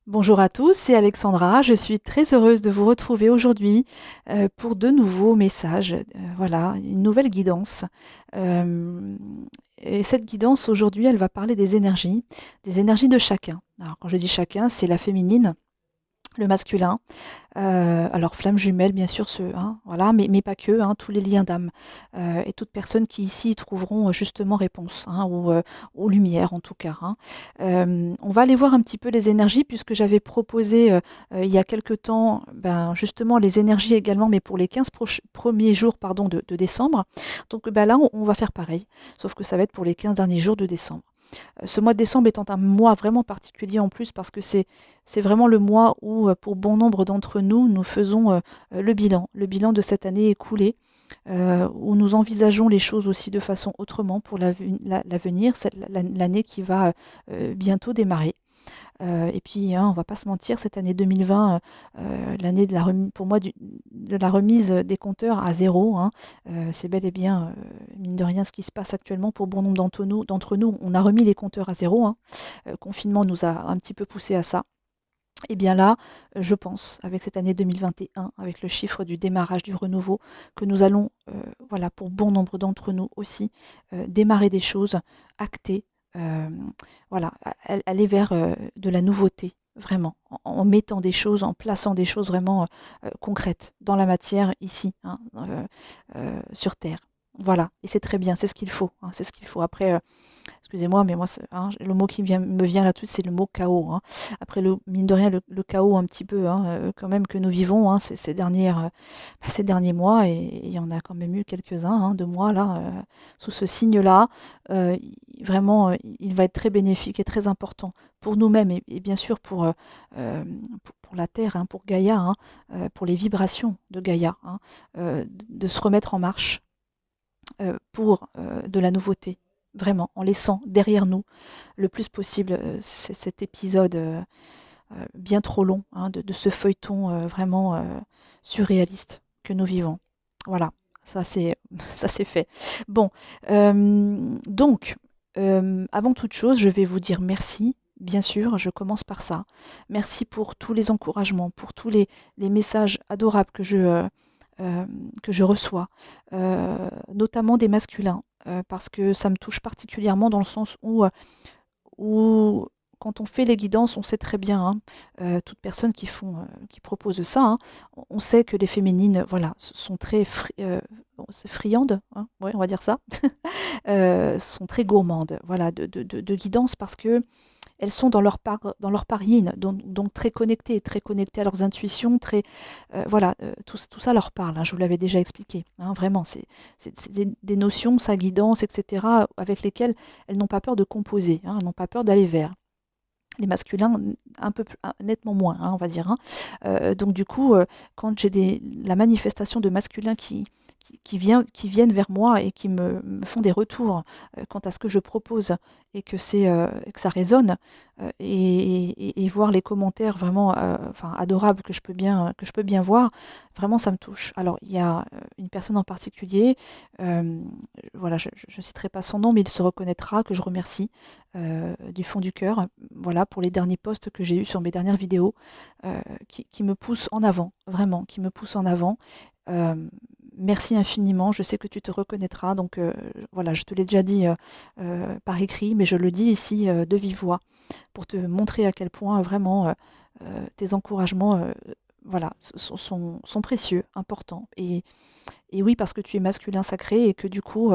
Bonjour à tous, c'est Alexandra. Je suis très heureuse de vous retrouver aujourd'hui pour de nouveaux messages. Voilà, une nouvelle guidance. Euh, et cette guidance aujourd'hui, elle va parler des énergies de chacun. Alors quand je dis chacun, c'est la féminine, le masculin. Alors flamme jumelle, bien sûr, voilà, mais pas que, hein, tous les liens d'âme et toutes personnes qui ici trouveront justement réponse, hein, ou lumière en tout cas, hein. On va aller voir un petit peu les énergies puisque j'avais proposé il y a quelque temps, ben, justement les énergies également, mais pour les 15 premiers jours pardon, de décembre. Donc ben, là, on va faire pareil, sauf que ça va être pour les 15 derniers jours de décembre. Ce mois de décembre étant un mois vraiment particulier en plus parce que c'est vraiment le mois où, pour bon nombre d'entre nous, nous faisons le bilan de cette année écoulée, où nous envisageons les choses aussi de façon autrement pour l'avenir, l'année qui va bientôt démarrer. Et puis, hein, on va pas se mentir, cette année 2020, l'année de pour moi de la remise des compteurs à zéro, hein, c'est bel et bien, mine de rien, ce qui se passe actuellement pour bon nombre d'entre nous. On a remis les compteurs à zéro, hein. Le confinement nous a un petit peu poussé à ça. Et bien là, je pense, avec cette année 2021, avec le chiffre du démarrage du renouveau, que nous allons, voilà, pour bon nombre d'entre nous aussi, démarrer des choses, acter, euh, voilà, aller vers de la nouveauté, vraiment, en mettant des choses, en plaçant des choses vraiment concrètes dans la matière ici, hein, sur Terre. Voilà, et c'est très bien, c'est ce qu'il faut, hein, c'est ce qu'il faut. Après, excusez-moi, mais moi, hein, le mot qui me vient là tout, c'est le mot chaos, hein. Après, mine de rien, le chaos un petit peu, hein, quand même, que nous vivons, hein, ces derniers mois, et il y en a quand même eu quelques-uns, hein, de mois là, sous ce signe-là. Vraiment, il va être très bénéfique et très important pour nous-mêmes et bien sûr pour la Terre, hein, pour Gaïa, hein, pour les vibrations de Gaïa, hein, de se remettre en marche pour de la nouveauté, vraiment, en laissant derrière nous le plus possible cet épisode bien trop long, hein, de ce feuilleton vraiment surréaliste que nous vivons. Voilà, ça c'est ça c'est fait. Bon, donc, avant toute chose, je vais vous dire merci. Bien sûr, je commence par ça. Merci pour tous les encouragements, pour tous les messages adorables que je reçois, notamment des masculins, parce que ça me touche particulièrement dans le sens où quand on fait les guidances, on sait très bien, hein, toutes personnes qui proposent ça, hein, on sait que les féminines, voilà, sont très bon, c'est friandes, hein, ouais, on va dire ça, sont très gourmandes, voilà, de guidance parce que elles sont dans leur part yin, donc très connectées à leurs intuitions, voilà, tout ça leur parle, hein, je vous l'avais déjà expliqué, hein, vraiment, c'est des notions, sa guidance, etc., avec lesquelles elles n'ont pas peur de composer, hein, elles n'ont pas peur d'aller vers. Les masculins, un peu nettement moins, hein, on va dire, hein. Donc du coup, quand j'ai la manifestation de masculins qui viennent vers moi et qui me font des retours quant à ce que je propose et que ça résonne, et voir les commentaires vraiment enfin, adorables que je peux bien voir, vraiment ça me touche. Alors il y a une personne en particulier, euh, voilà, je ne citerai pas son nom, mais il se reconnaîtra, que je remercie du fond du cœur, voilà, pour les derniers posts que j'ai eus sur mes dernières vidéos, qui me poussent en avant, vraiment, qui me poussent en avant. Euh, Merci infiniment, je sais que tu te reconnaîtras, donc voilà, je te l'ai déjà dit par écrit, mais je le dis ici de vive voix, pour te montrer à quel point vraiment tes encouragements voilà, sont précieux, importants. Et oui, parce que tu es masculin sacré et que du coup,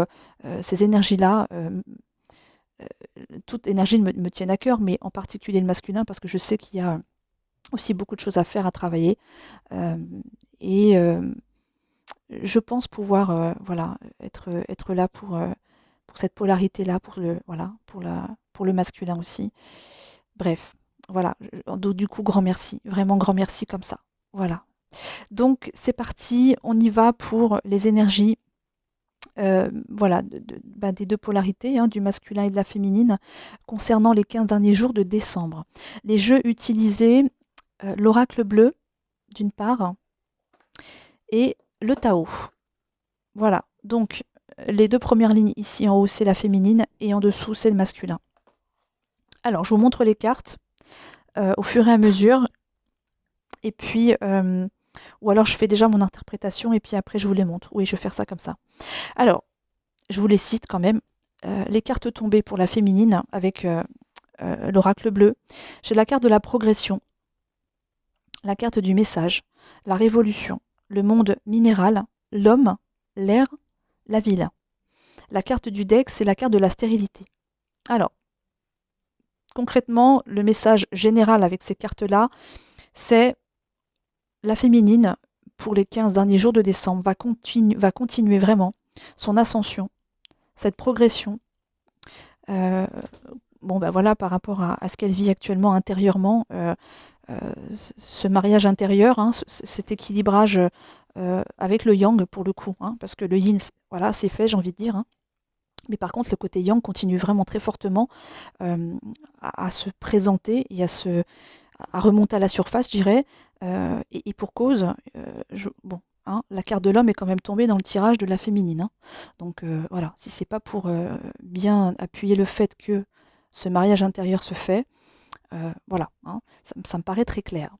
ces énergies-là, toute énergie me tienne à cœur, mais en particulier le masculin, parce que je sais qu'il y a aussi beaucoup de choses à faire, à travailler. Euh, et je pense pouvoir voilà, être là pour cette polarité-là, voilà, pour le masculin aussi. Bref, voilà. Donc, du coup, grand merci, vraiment grand merci comme ça. Voilà. Donc, c'est parti, on y va pour les énergies voilà, bah, des deux polarités, hein, du masculin et de la féminine, concernant les 15 derniers jours de décembre. Les jeux utilisés, l'oracle bleu, d'une part, et le Tao. Voilà, donc les deux premières lignes ici en haut, c'est la féminine, et en dessous, c'est le masculin. Alors, je vous montre les cartes. au fur et à mesure. Et puis, ou alors je fais déjà mon interprétation et puis après je vous les montre. Oui, je vais faire ça comme ça. Alors, je vous les cite quand même. Les cartes tombées pour la féminine avec l'oracle bleu. J'ai la carte de la progression, la carte du message, la révolution, le monde minéral, l'homme, l'air, la ville. La carte du deck, c'est la carte de la stérilité. Alors, concrètement, le message général avec ces cartes-là, c'est la féminine, pour les 15 derniers jours de décembre, va continuer vraiment son ascension, cette progression. Euh, bon, ben voilà, par rapport à ce qu'elle vit actuellement intérieurement, ce mariage intérieur, hein, cet équilibrage avec le yang pour le coup, hein, parce que le yin, voilà, c'est fait, j'ai envie de dire. Hein. Mais par contre, le côté yang continue vraiment très fortement euh, à se présenter et à remonter à la surface, je dirais. Et pour cause, bon, hein, la carte de l'homme est quand même tombée dans le tirage de la féminine. Hein. Donc voilà, si c'est pas pour bien appuyer le fait que ce mariage intérieur se fait, voilà, hein, ça me paraît très clair.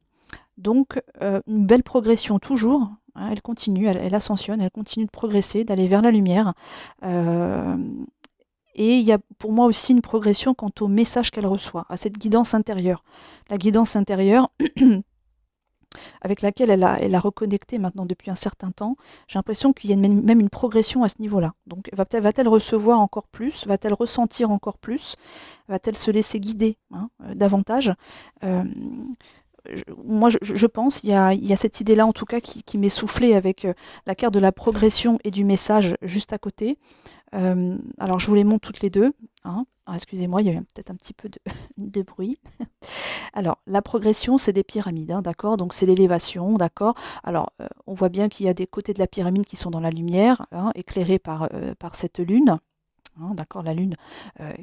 Donc une belle progression toujours. Hein, elle continue, elle ascensionne, elle continue de progresser, d'aller vers la lumière. Euh, et il y a pour moi aussi une progression quant au message qu'elle reçoit, à cette guidance intérieure. La guidance intérieure avec laquelle elle a reconnecté maintenant depuis un certain temps, j'ai l'impression qu'il y a même une progression à ce niveau-là. Donc va-t-elle recevoir encore plus? Va-t-elle ressentir encore plus? Va-t-elle se laisser guider hein, davantage? euh, Moi, je pense, il y a cette idée-là en tout cas qui m'est soufflée avec la carte de la progression et du message juste à côté. Alors, je vous les montre toutes les deux. Hein. Ah, excusez-moi, il y a peut-être un petit peu de bruit. Alors, la progression, c'est des pyramides, hein, d'accord? Donc, c'est l'élévation, d'accord? Alors, on voit bien qu'il y a des côtés de la pyramide qui sont dans la lumière, hein, éclairés par cette lune. Hein, d'accord, la lune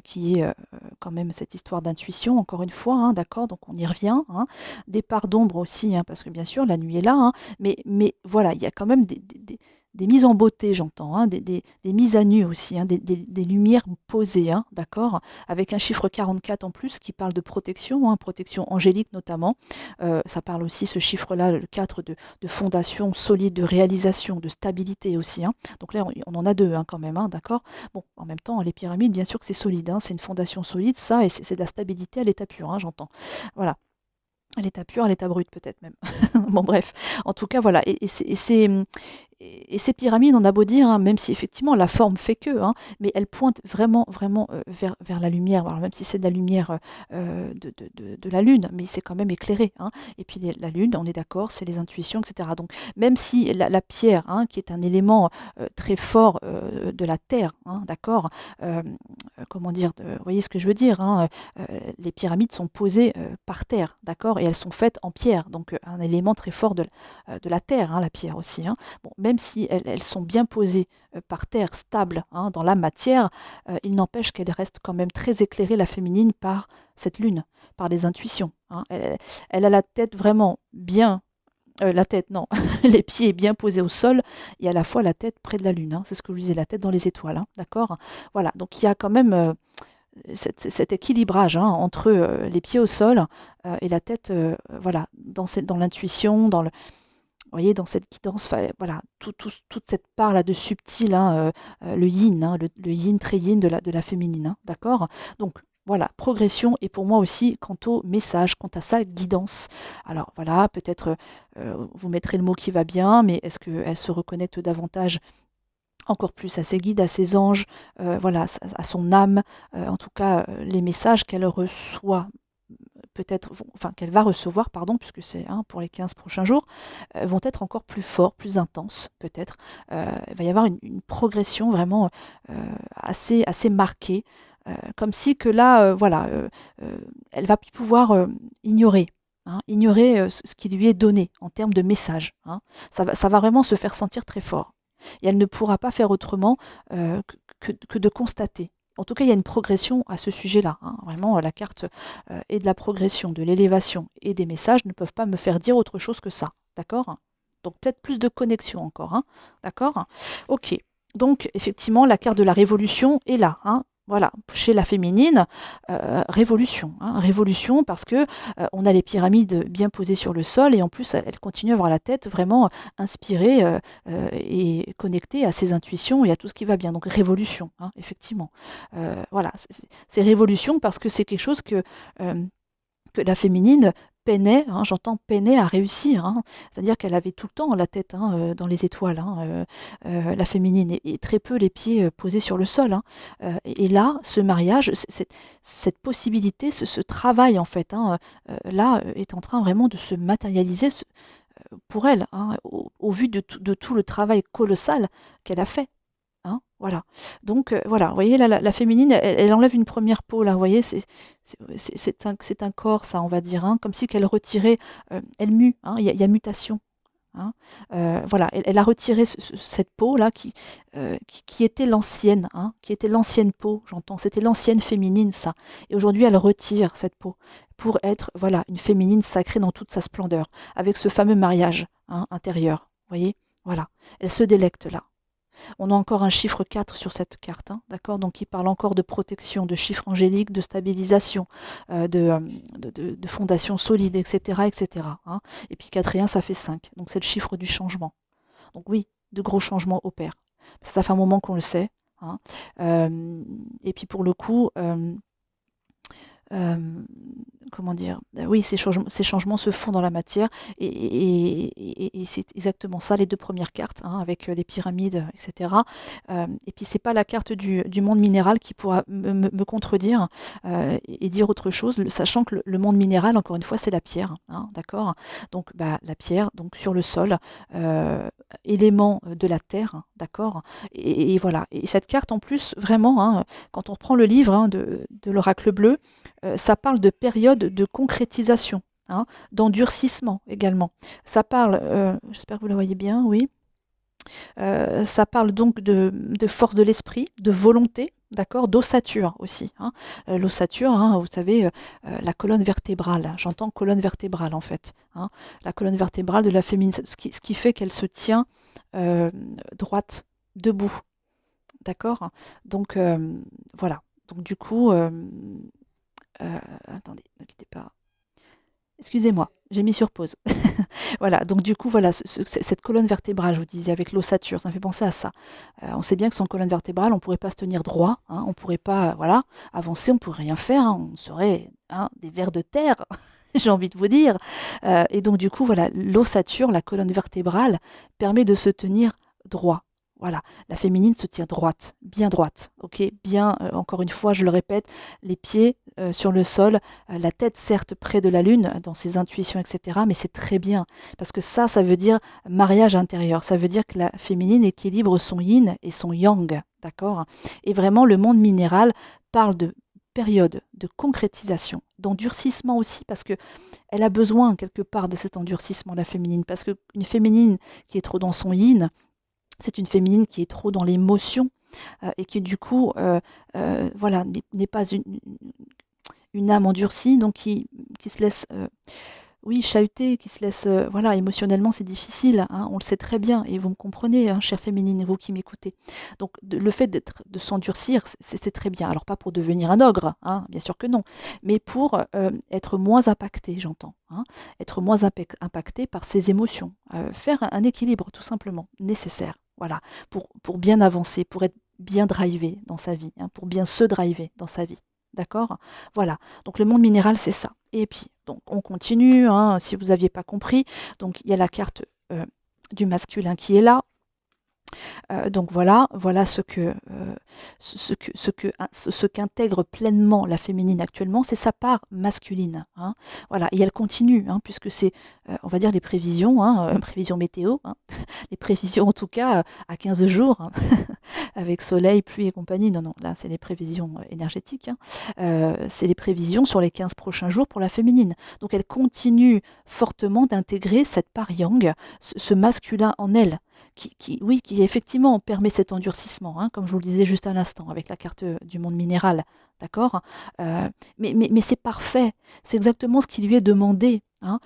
qui est quand même cette histoire d'intuition, encore une fois, hein, d'accord, donc on y revient, hein, des parts d'ombre aussi, hein, parce que bien sûr la nuit est là, hein, mais voilà, il y a quand même des mises en beauté, j'entends, hein, des mises à nu aussi, hein, des lumières posées, hein, d'accord, avec un chiffre 44 en plus qui parle de protection, hein, protection angélique notamment. Ça parle aussi, ce chiffre-là, le 4 de fondation solide, de réalisation, de stabilité aussi. Hein. Donc là, on en a deux hein, quand même, hein, d'accord. Bon, en même temps, les pyramides, bien sûr que c'est solide, hein, c'est une fondation solide, ça, et c'est de la stabilité à l'état pur, hein, j'entends. Voilà. À l'état pur, à l'état brut peut-être même. Bon bref, en tout cas voilà. Et ces pyramides, on a beau dire, hein, même si effectivement la forme fait que, hein, mais elles pointent vraiment, vraiment vers la lumière. Alors, même si c'est de la lumière de la Lune, mais c'est quand même éclairé. Hein. Et puis la Lune, on est d'accord, c'est les intuitions, etc. Donc même si la pierre, hein, qui est un élément très fort de la Terre, hein, d'accord, comment dire, vous voyez ce que je veux dire, hein, les pyramides sont posées par terre, d'accord, et elles sont faites en pierre, donc un élément très fort de la terre, hein, la pierre aussi. Hein. Bon, même si elles sont bien posées par terre, stables hein, dans la matière, il n'empêche qu'elles restent quand même très éclairées, la féminine, par cette lune, par les intuitions. Hein. Elle a la tête vraiment bien. La tête, non, les pieds bien posés au sol et à la fois la tête près de la lune. Hein. C'est ce que je disais, la tête dans les étoiles. Hein. D'accord. Voilà, donc il y a quand même cet équilibrage hein, entre les pieds au sol et la tête, voilà, dans l'intuition, vous voyez, dans cette guidance, voilà, toute cette part là de subtil, hein, le yin, hein, le yin très yin de la féminine, hein, d'accord? Donc voilà, progression et pour moi aussi quant au message, quant à sa guidance. Alors voilà, peut-être vous mettrez le mot qui va bien, mais est-ce qu'elle se reconnecte davantage encore plus à ses guides, à ses anges, voilà, à son âme, en tout cas les messages qu'elle reçoit peut-être, enfin qu'elle va recevoir, pardon, puisque c'est hein, pour les 15 prochains jours, vont être encore plus forts, plus intenses peut-être. Il va y avoir une progression vraiment assez marquée, comme si que là, voilà, elle va plus pouvoir ignorer. Hein, ignorer ce qui lui est donné en termes de message. Hein. Ça va vraiment se faire sentir très fort. Et elle ne pourra pas faire autrement que de constater. En tout cas, il y a une progression à ce sujet-là. Hein. Vraiment, la carte et de la progression, de l'élévation et des messages ne peuvent pas me faire dire autre chose que ça. D'accord? Donc peut-être plus de connexion encore. Hein. D'accord? Ok. Donc effectivement, la carte de la révolution est là. Hein. Voilà, chez la féminine, révolution, hein, révolution parce que on a les pyramides bien posées sur le sol et en plus elle continue à avoir la tête vraiment inspirée et connectée à ses intuitions et à tout ce qui va bien. Donc révolution, hein, effectivement. Voilà, c'est révolution parce que c'est quelque chose euh, que la féminine peinait, hein, j'entends peinait à réussir, hein. C'est-à-dire qu'elle avait tout le temps la tête hein, dans les étoiles, hein, la féminine, et très peu les pieds posés sur le sol, hein. Et là, ce mariage, cette possibilité, ce travail en fait, hein, là, est en train vraiment de se matérialiser pour elle, hein, au vu de tout le travail colossal qu'elle a fait. Hein, voilà. Donc voilà, vous voyez là, la féminine, elle enlève une première peau là, vous voyez, c'est un corps, ça, on va dire, hein, comme si qu'elle retirait, elle mue, hein, il y a mutation. Hein. Voilà, elle a retiré cette peau là qui était l'ancienne, hein, qui était l'ancienne peau, j'entends, c'était l'ancienne féminine ça. Et aujourd'hui, elle retire cette peau pour être, voilà, une féminine sacrée dans toute sa splendeur, avec ce fameux mariage hein, intérieur. Vous voyez, voilà, elle se délecte là. On a encore un chiffre 4 sur cette carte, hein, d'accord? Donc il parle encore de protection, de chiffre angélique, de stabilisation, de fondation solide, etc. etc. Hein. Et puis 4 et 1, ça fait 5. Donc c'est le chiffre du changement. Donc oui, de gros changements opèrent. Ça fait un moment qu'on le sait. Hein. Et puis pour le coup, euh, comment dire, oui, ces changements se font dans la matière et c'est exactement ça, les deux premières cartes, hein, avec les pyramides, etc. Et puis c'est pas la carte du monde minéral qui pourra me contredire et dire autre chose, sachant que le monde minéral, encore une fois, c'est la pierre, hein, d'accord? Donc bah, la pierre, donc sur le sol, euh, élément de la terre, d'accord? Et voilà. Et cette carte en plus, vraiment, hein, quand on reprend le livre hein, de l'oracle bleu, ça parle de période de concrétisation, hein, d'endurcissement également. Ça parle, j'espère que vous la voyez bien, oui, ça parle donc de force de l'esprit, de volonté, d'accord, d'ossature aussi. Hein. L'ossature, hein, vous savez, la colonne vertébrale, j'entends colonne vertébrale en fait. Hein. La colonne vertébrale de la féminine, ce qui fait qu'elle se tient euh, droite, debout, d'accord. Donc voilà. Donc du coup, attendez, ne quittez pas. Excusez-moi, j'ai mis sur pause. Voilà, donc du coup, voilà, cette colonne vertébrale, je vous disais, avec l'ossature, ça me fait penser à ça. On sait bien que sans colonne vertébrale, on ne pourrait pas se tenir droit, hein, on ne pourrait pas, voilà, avancer, on ne pourrait rien faire, hein, on serait hein, des vers de terre, j'ai envie de vous dire. Et donc du coup, voilà, l'ossature, la colonne vertébrale, permet de se tenir droit. Voilà, la féminine se tient droite, ok, bien, encore une fois, je le répète, les pieds sur le sol, la tête certes près de la lune, dans ses intuitions, etc., mais c'est très bien, parce que ça veut dire mariage intérieur, ça veut dire que la féminine équilibre son yin et son yang, d'accord? Et vraiment, le monde minéral parle de période de concrétisation, d'endurcissement aussi, parce que elle a besoin quelque part de cet endurcissement, la féminine, parce qu'une féminine qui est trop dans son yin, c'est une féminine qui est trop dans l'émotion et qui du coup voilà, n'est pas une âme endurcie, donc qui se laisse oui, chahuter, qui se laisse voilà, émotionnellement c'est difficile, hein, on le sait très bien, et vous me comprenez, hein, chère féminine, et vous qui m'écoutez. Donc le fait de s'endurcir, c'est très bien. Alors pas pour devenir un ogre, hein, bien sûr que non, mais pour être moins impacté, j'entends, hein, être moins impacté par ses émotions, faire un équilibre tout simplement nécessaire, voilà, pour bien avancer, pour être bien drivé dans sa vie, hein, pour bien se driver dans sa vie. D'accord? Voilà. Donc le monde minéral, c'est ça. Et puis, donc on continue, hein, si vous n'aviez pas compris. Donc il y a la carte du masculin qui est là. Donc voilà, voilà ce qu'intègre pleinement la féminine actuellement, c'est sa part masculine. Hein. Voilà, et elle continue, hein, puisque c'est, on va dire, les prévisions, hein, prévisions météo, hein, les prévisions en tout cas à 15 jours, hein, avec soleil, pluie et compagnie. Non, non, là c'est les prévisions énergétiques. Hein. C'est les prévisions sur les 15 prochains jours pour la féminine. Donc elle continue fortement d'intégrer cette part yang, ce masculin en elle, oui, qui effectivement permet cet endurcissement, hein, comme je vous le disais juste à l'instant, avec la carte du monde minéral, d'accord? Euh, mais c'est parfait, c'est exactement ce qui lui est demandé. Hein.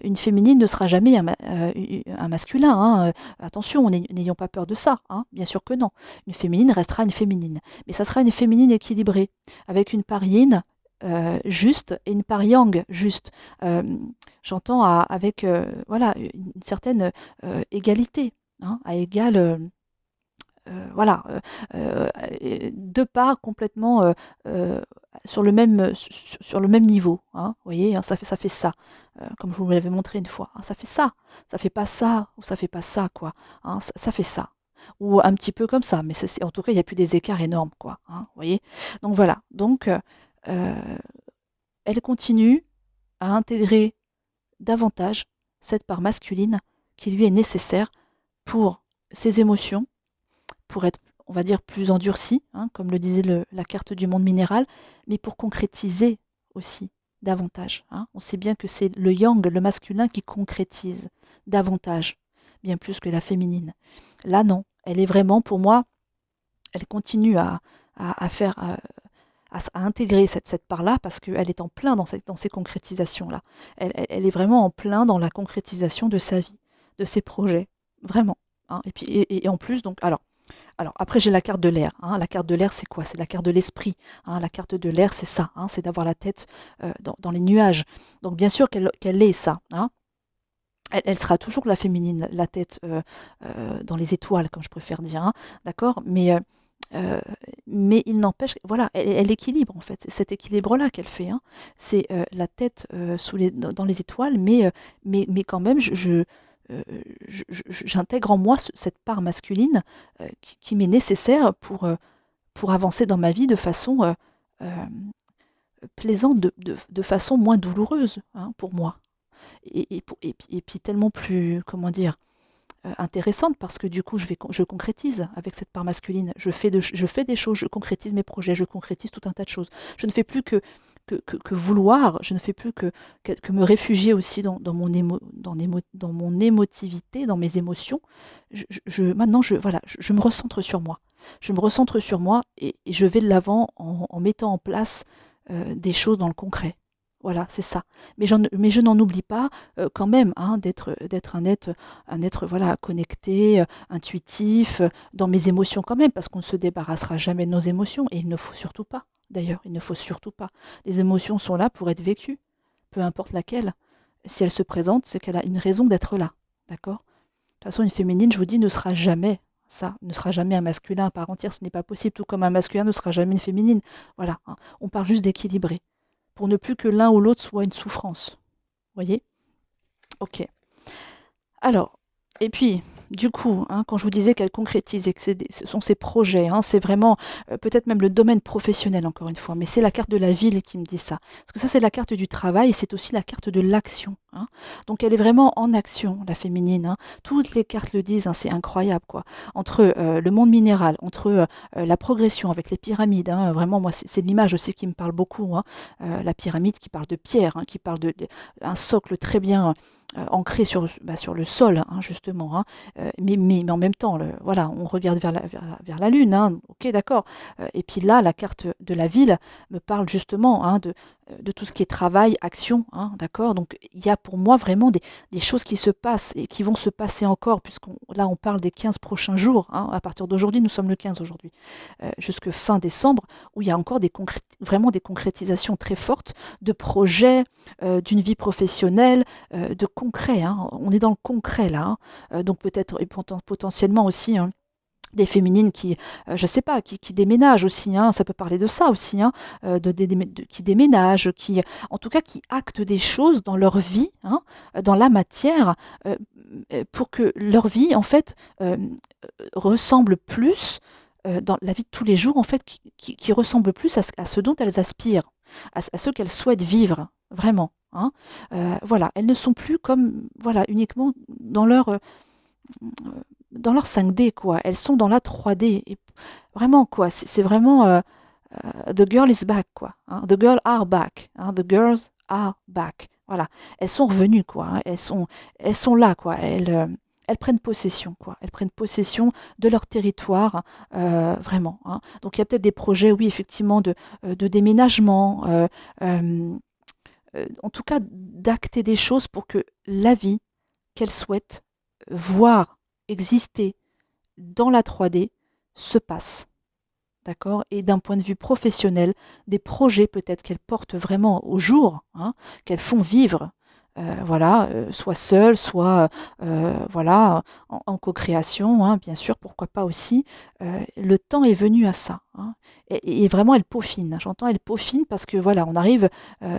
Une féminine ne sera jamais un masculin. Hein. Attention, n'ayons pas peur de ça. Hein. Bien sûr que non. Une féminine restera une féminine. Mais ça sera une féminine équilibrée, avec une part yin juste et une part yang juste. Euh, J'entends avec voilà, une certaine égalité, hein, à égal, voilà, deux parts complètement euh, sur le même niveau. Hein, vous voyez, hein, ça fait ça, comme je vous l'avais montré une fois. Hein, ça fait ça fait pas ça, ou ça fait pas ça, quoi. Hein, ça fait ça. Ou un petit peu comme ça, mais en tout cas, il n'y a plus des écarts énormes, quoi. Hein, vous voyez. Donc voilà. Donc, euh, elle continue à intégrer davantage cette part masculine qui lui est nécessaire pour ses émotions, pour être, on va dire, plus endurcie, hein, comme le disait la carte du monde minéral, mais pour concrétiser aussi davantage. Hein. On sait bien que c'est le yang, le masculin, qui concrétise davantage, bien plus que la féminine. Là, non. Elle est vraiment, pour moi, elle continue à faire, à intégrer cette part-là parce qu'elle est en plein dans ces concrétisations-là. Elle est vraiment en plein dans la concrétisation de sa vie, de ses projets, vraiment. Hein. Et puis et en plus, donc, alors après j'ai la carte de l'air. Hein. La carte de l'air, c'est quoi? C'est la carte de l'esprit. Hein. La carte de l'air, c'est ça. Hein. C'est d'avoir la tête dans les nuages. Donc bien sûr qu'elle est ça. Hein. Elle sera toujours la féminine, la tête dans les étoiles, comme je préfère dire. Hein. D'accord? Euh, mais il n'empêche, voilà, elle équilibre en fait. C'est cet équilibre-là qu'elle fait. Hein. C'est la tête dans les étoiles, mais quand même, euh, j'intègre en moi cette part masculine qui m'est nécessaire pour avancer dans ma vie de façon euh, plaisante, de façon moins douloureuse hein, pour moi. Et puis tellement plus, comment dire, intéressante parce que du coup, je concrétise avec cette part masculine. Je fais des choses, je concrétise mes projets, je concrétise tout un tas de choses. Je ne fais plus que vouloir, je ne fais plus que me réfugier aussi dans mon émotivité, dans mes émotions. Maintenant, voilà, je me recentre sur moi. Je me recentre sur moi et je vais de l'avant en mettant en place des choses dans le concret. Voilà, c'est ça. Mais je n'en oublie pas quand même hein, d'être un être voilà, connecté, intuitif, dans mes émotions quand même, parce qu'on ne se débarrassera jamais de nos émotions, et il ne faut surtout pas. D'ailleurs, il ne faut surtout pas. Les émotions sont là pour être vécues, peu importe laquelle. Si elle se présente, c'est qu'elle a une raison d'être là. D'accord? De toute façon, une féminine, je vous dis, ne sera jamais ça, ne sera jamais un masculin à part entière, ce n'est pas possible, tout comme un masculin ne sera jamais une féminine. Voilà, hein. On parle juste d'équilibrer, pour ne plus que l'un ou l'autre soit une souffrance. Vous voyez? Ok. Alors, et puis, du coup, hein, quand je vous disais qu'elle concrétise et que ce sont ses projets, hein, c'est vraiment peut-être même le domaine professionnel, encore une fois, mais c'est la carte de la ville qui me dit ça. Parce que ça, c'est la carte du travail et c'est aussi la carte de l'action. Hein. Donc, elle est vraiment en action, la féminine. Hein. Toutes les cartes le disent, hein, c'est incroyable, quoi. Entre le monde minéral, entre la progression avec les pyramides, hein, vraiment, moi, c'est l'image aussi qui me parle beaucoup. Hein. La pyramide qui parle de pierre, hein, qui parle un socle très bien ancré sur le sol, hein, justement. Hein. Mais en même temps, voilà, on regarde vers la Lune. Hein, ok, d'accord. Et puis là, la carte de la ville me parle justement hein, de tout ce qui est travail, action. Hein, d'accord. Donc il y a pour moi vraiment des choses qui se passent et qui vont se passer encore, là on parle des 15 prochains jours. Hein, à partir d'aujourd'hui, nous sommes le 15 aujourd'hui, jusque fin décembre, où il y a encore vraiment des concrétisations très fortes de projets, d'une vie professionnelle, de concret. Hein. On est dans le concret là. Hein. Donc peut-être et potentiellement aussi hein, des féminines qui, je sais pas, qui déménagent aussi. Hein. Ça peut parler de ça aussi, hein, qui déménagent, en tout cas, qui actent des choses dans leur vie, hein, dans la matière, euh, pour que leur vie, en fait, ressemble plus dans la vie de tous les jours, en fait, qui ressemble plus à ce dont elles aspirent, à ce qu'elles souhaitent vivre, vraiment. Hein. Voilà, elles ne sont plus comme, voilà, uniquement dans leur 5D, quoi. Elles sont dans la 3D. Et vraiment, quoi. C'est vraiment the girl is back, quoi. Hein. The girls are back. Hein. The girls are back. Voilà. Elles sont revenues, quoi. Hein. Elles sont là, quoi. elles prennent possession, quoi. Elles prennent possession de leur territoire, vraiment, hein. Donc il y a peut-être des projets, oui, effectivement, de déménagement, en tout cas d'acter des choses pour que la vie qu'elles souhaitent voir exister dans la 3D se passe. D'accord? Et d'un point de vue professionnel, des projets peut-être qu'elles portent vraiment au jour, hein, qu'elles font vivre, voilà, soit seules, soit voilà, en co-création, hein, bien sûr, pourquoi pas aussi. Le temps est venu à ça, hein. Et vraiment, elle peaufine. J'entends, elle peaufine parce que voilà, on arrive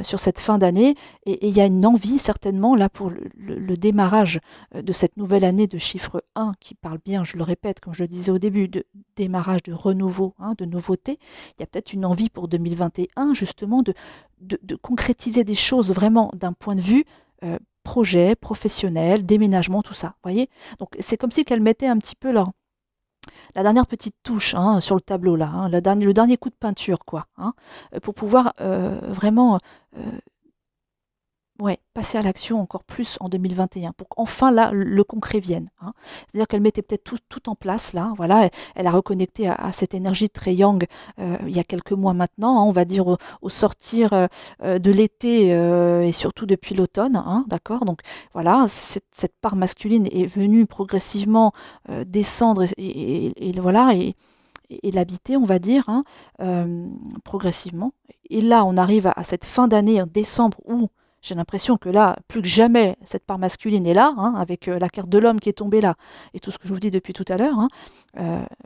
sur cette fin d'année et il y a une envie certainement là pour le démarrage de cette nouvelle année de chiffre 1 qui parle bien, je le répète, comme je le disais au début, de démarrage, de renouveau, hein, de nouveauté. Il y a peut-être une envie pour 2021 justement de concrétiser des choses vraiment d'un point de vue projet, professionnel, déménagement, tout ça. Voyez. Donc c'est comme si qu'elles mettaient un petit peu la dernière petite touche, hein, sur le tableau là, hein, le dernier coup de peinture, quoi, hein, pour pouvoir vraiment ouais, passer à l'action encore plus en 2021 pour qu'enfin là le concret vienne, hein. C'est-à-dire qu'elle mettait peut-être tout en place là, voilà, elle a reconnecté à cette énergie de Trey Yang il y a quelques mois maintenant, hein, on va dire au sortir de l'été et surtout depuis l'automne, hein, d'accord. Donc voilà, cette part masculine est venue progressivement descendre et voilà et l'habiter, on va dire, hein, progressivement. Et là, on arrive à cette fin d'année en décembre où j'ai l'impression que là, plus que jamais, cette part masculine est là, hein, avec la carte de l'homme qui est tombée là, et tout ce que je vous dis depuis tout à l'heure, hein.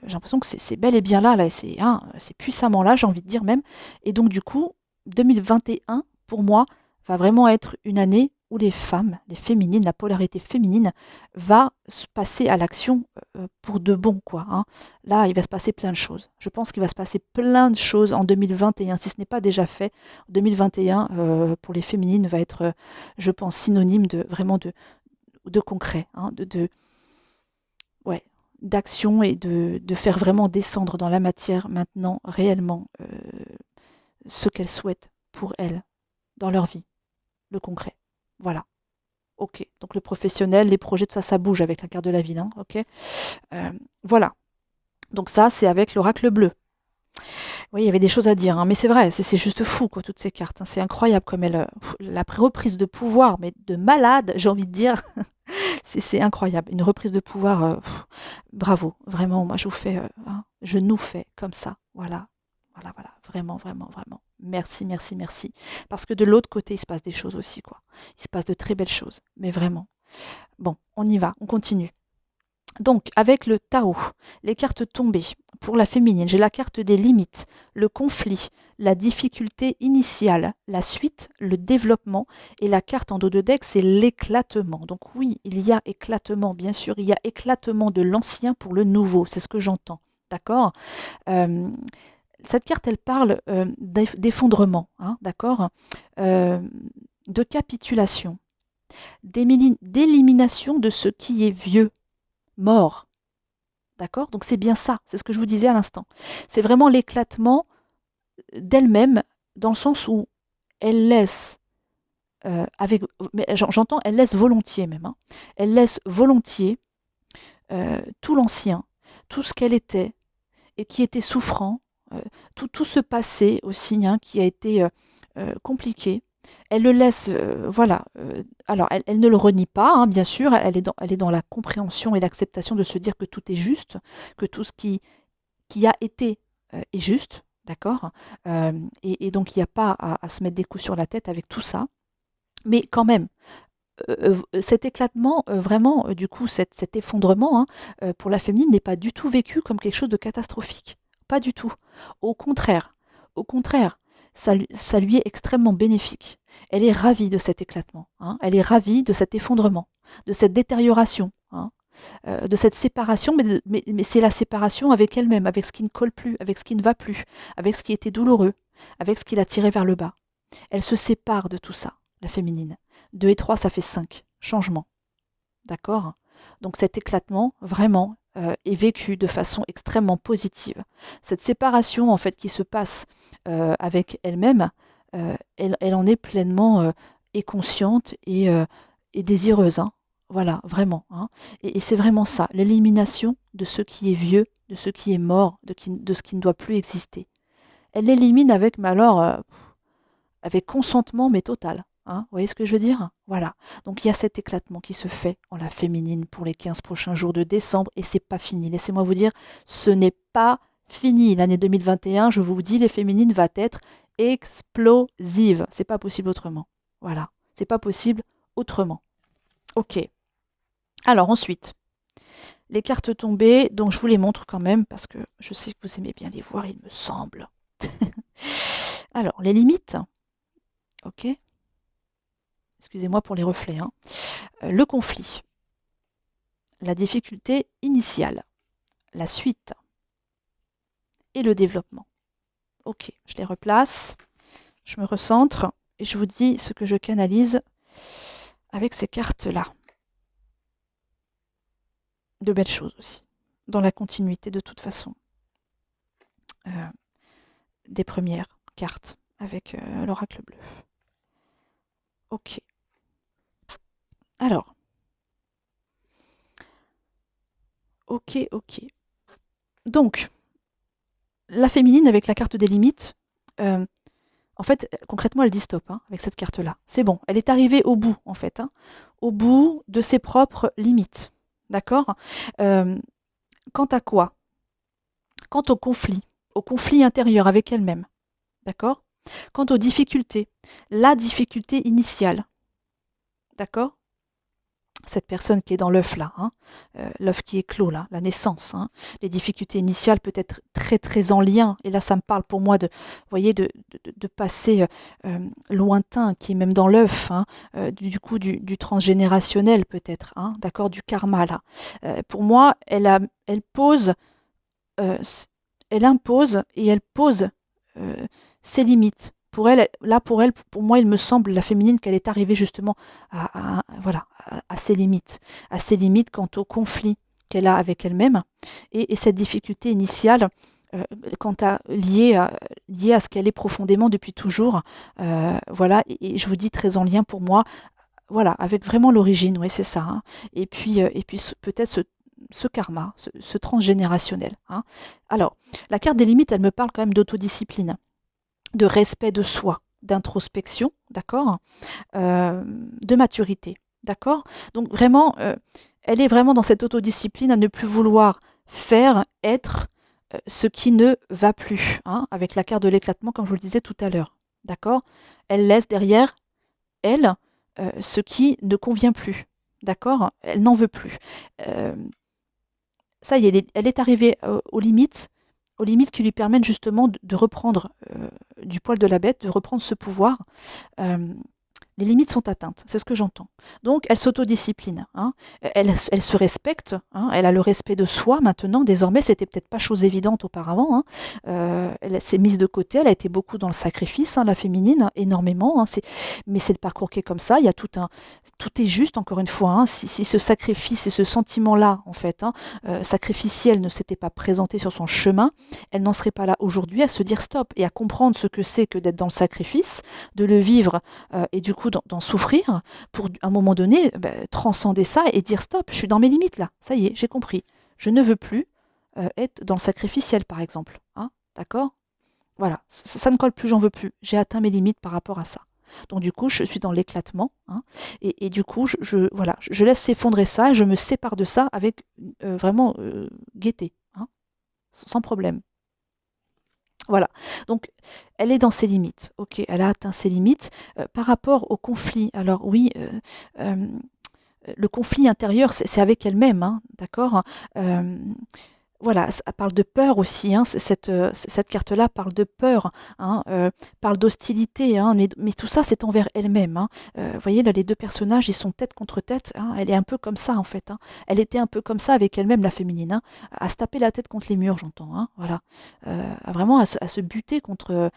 J'ai l'impression que c'est bel et bien là, c'est hein, c'est puissamment là, j'ai envie de dire même. Et donc du coup, 2021, pour moi, va vraiment être une année où les femmes, les féminines, la polarité féminine, va se passer à l'action pour de bon, quoi, hein. Là, il va se passer plein de choses. Je pense qu'il va se passer plein de choses en 2021, si ce n'est pas déjà fait. 2021, pour les féminines, va être, je pense, synonyme de vraiment de concret, hein, ouais, d'action et de faire vraiment descendre dans la matière maintenant réellement ce qu'elles souhaitent pour elles dans leur vie, le concret. Voilà. Ok. Donc le professionnel, les projets, tout ça, ça bouge avec la carte de la ville, hein, ok. Voilà. Donc ça, c'est avec l'oracle bleu. Oui, il y avait des choses à dire, hein, mais c'est vrai, c'est juste fou, quoi, toutes ces cartes, hein. C'est incroyable comme elle, la reprise de pouvoir, mais de malade, j'ai envie de dire. C'est incroyable. Une reprise de pouvoir, bravo, vraiment, moi je vous fais, hein, je nous fais comme ça. Voilà, voilà, voilà, vraiment, vraiment, vraiment. Merci, merci, merci. Parce que de l'autre côté, il se passe des choses aussi, quoi. Il se passe de très belles choses, mais vraiment. Bon, on y va, on continue. Donc, avec le Tao, les cartes tombées pour la féminine, j'ai la carte des limites, le conflit, la difficulté initiale, la suite, le développement, et la carte en dos de deck, c'est l'éclatement. Donc oui, il y a éclatement, bien sûr, il y a éclatement de l'ancien pour le nouveau, c'est ce que j'entends. D'accord. Euh, Cette carte, elle parle d'effondrement, hein, d'accord, de capitulation, d'élimination de ce qui est vieux, mort. D'accord. Donc c'est bien ça, c'est ce que je vous disais à l'instant. C'est vraiment l'éclatement d'elle-même, dans le sens où elle laisse, mais j'entends, elle laisse volontiers même, hein. Elle laisse volontiers tout l'ancien, tout ce qu'elle était et qui était souffrant, tout ce passé aussi, hein, qui a été compliqué. Elle le laisse, voilà. Alors, elle ne le renie pas, hein, bien sûr. Elle est dans la compréhension et l'acceptation de se dire que tout est juste, que tout ce qui a été est juste, d'accord. Et donc, il n'y a pas à se mettre des coups sur la tête avec tout ça. Mais quand même, cet éclatement, vraiment, du coup, cet effondrement, hein, pour la féminine, n'est pas du tout vécu comme quelque chose de catastrophique. Pas du tout. Au contraire, au contraire, ça lui est extrêmement bénéfique. Elle est ravie de cet éclatement, hein. Elle est ravie de cet effondrement, de cette détérioration, hein, de cette séparation, mais c'est la séparation avec elle-même, avec ce qui ne colle plus, avec ce qui ne va plus, avec ce qui était douloureux, avec ce qui l'a tiré vers le bas. Elle se sépare de tout ça, la féminine. 2 et 3, ça fait 5. Changement. D'accord. Donc cet éclatement, vraiment, est vécu de façon extrêmement positive. Cette séparation, en fait, qui se passe avec elle-même, elle en est pleinement et consciente et désireuse, hein. Voilà, vraiment, hein. Et c'est vraiment ça, l'élimination de ce qui est vieux, de ce qui est mort, de ce qui ne doit plus exister. Elle l'élimine avec, mais alors, avec consentement, mais total, hein. Vous voyez ce que je veux dire? Voilà. Donc il y a cet éclatement qui se fait en la féminine pour les 15 prochains jours de décembre, et c'est pas fini. Laissez-moi vous dire, ce n'est pas fini. L'année 2021, je vous dis, les féminines va être explosive. C'est pas possible autrement. Voilà. C'est pas possible autrement. Ok. Alors ensuite, les cartes tombées, donc je vous les montre quand même parce que je sais que vous aimez bien les voir, il me semble. Alors, les limites, ok, excusez-moi pour les reflets, hein. Le conflit, la difficulté initiale, la suite et le développement. Ok, je les replace, je me recentre et je vous dis ce que je canalise avec ces cartes-là. De belles choses aussi, dans la continuité de toute façon, euh, des premières cartes avec l'oracle bleu. Ok, alors, ok. Donc, la féminine avec la carte des limites, euh, en fait, concrètement, elle dit stop, hein, avec cette carte-là. C'est bon, elle est arrivée au bout, en fait, hein, au bout de ses propres limites. D'accord. Euh, Quant à quoi? Quant au conflit intérieur avec elle-même. D'accord. Quant aux difficultés, la difficulté initiale. D'accord. Cette personne qui est dans l'œuf là, hein, l'œuf qui est clos là, la naissance, hein, les difficultés initiales peut être très très en lien, et là ça me parle pour moi de, vous voyez, de passé lointain qui est même dans l'œuf, hein, du coup du transgénérationnel peut-être, hein, d'accord, du karma là. Pour moi, elle pose, euh, elle impose et elle pose ses limites. Pour elle, pour moi, il me semble, la féminine, qu'elle est arrivée justement voilà, à ses limites quant au conflit qu'elle a avec elle-même et cette difficulté initiale euh, liée à ce qu'elle est profondément depuis toujours. Voilà, et je vous dis très en lien pour moi, voilà, avec vraiment l'origine, oui, c'est ça, hein. Et puis peut-être ce karma, ce transgénérationnel, hein. Alors, la carte des limites, elle me parle quand même d'autodiscipline, de respect de soi, d'introspection, d'accord, de maturité, d'accord. Donc vraiment, elle est vraiment dans cette autodiscipline à ne plus vouloir faire, être ce qui ne va plus, hein, avec la carte de l'éclatement, comme je vous le disais tout à l'heure, d'accord. Elle laisse derrière elle ce qui ne convient plus, d'accord. Elle n'en veut plus. Euh, Ça y est, elle est arrivée aux limites qui lui permettent justement de reprendre du poil de la bête, de reprendre ce pouvoir. Euh, les limites sont atteintes, c'est ce que j'entends. Donc, elle s'autodiscipline, hein. Elle se respecte, hein. Elle a le respect de soi maintenant. Désormais, c'était peut-être pas chose évidente auparavant, hein. Elle s'est mise de côté, elle a été beaucoup dans le sacrifice, hein, la féminine, énormément, hein. Mais c'est le parcours qui est comme ça. Il y a tout est juste, encore une fois, hein. Si ce sacrifice et ce sentiment-là, en fait, hein, sacrificiel, ne s'était pas présenté sur son chemin, elle n'en serait pas là aujourd'hui à se dire stop et à comprendre ce que c'est que d'être dans le sacrifice, de le vivre et du coup d'en souffrir pour à un moment donné transcender ça et dire stop, je suis dans mes limites là, ça y est, j'ai compris. Je ne veux plus être dans le sacrificiel par exemple, hein, d'accord. Voilà, ça ne colle plus, j'en veux plus. J'ai atteint mes limites par rapport à ça. Donc du coup, je suis dans l'éclatement, hein, et du coup, voilà, je laisse s'effondrer ça, et je me sépare de ça avec vraiment gaieté, hein, sans problème. Voilà, donc elle est dans ses limites. Ok, elle a atteint ses limites. Par rapport au conflit, alors oui, euh, le conflit intérieur, c'est avec elle-même, hein, d'accord. Euh, voilà, ça parle de peur aussi, hein, cette carte-là parle de peur, hein, parle d'hostilité, hein, mais tout ça, c'est envers elle-même, hein. Vous voyez, là, les deux personnages, ils sont tête contre tête, hein. Elle est un peu comme ça, en fait, hein. Elle était un peu comme ça avec elle-même, la féminine, hein, à se taper la tête contre les murs, j'entends, hein, voilà. Vraiment à se buter contre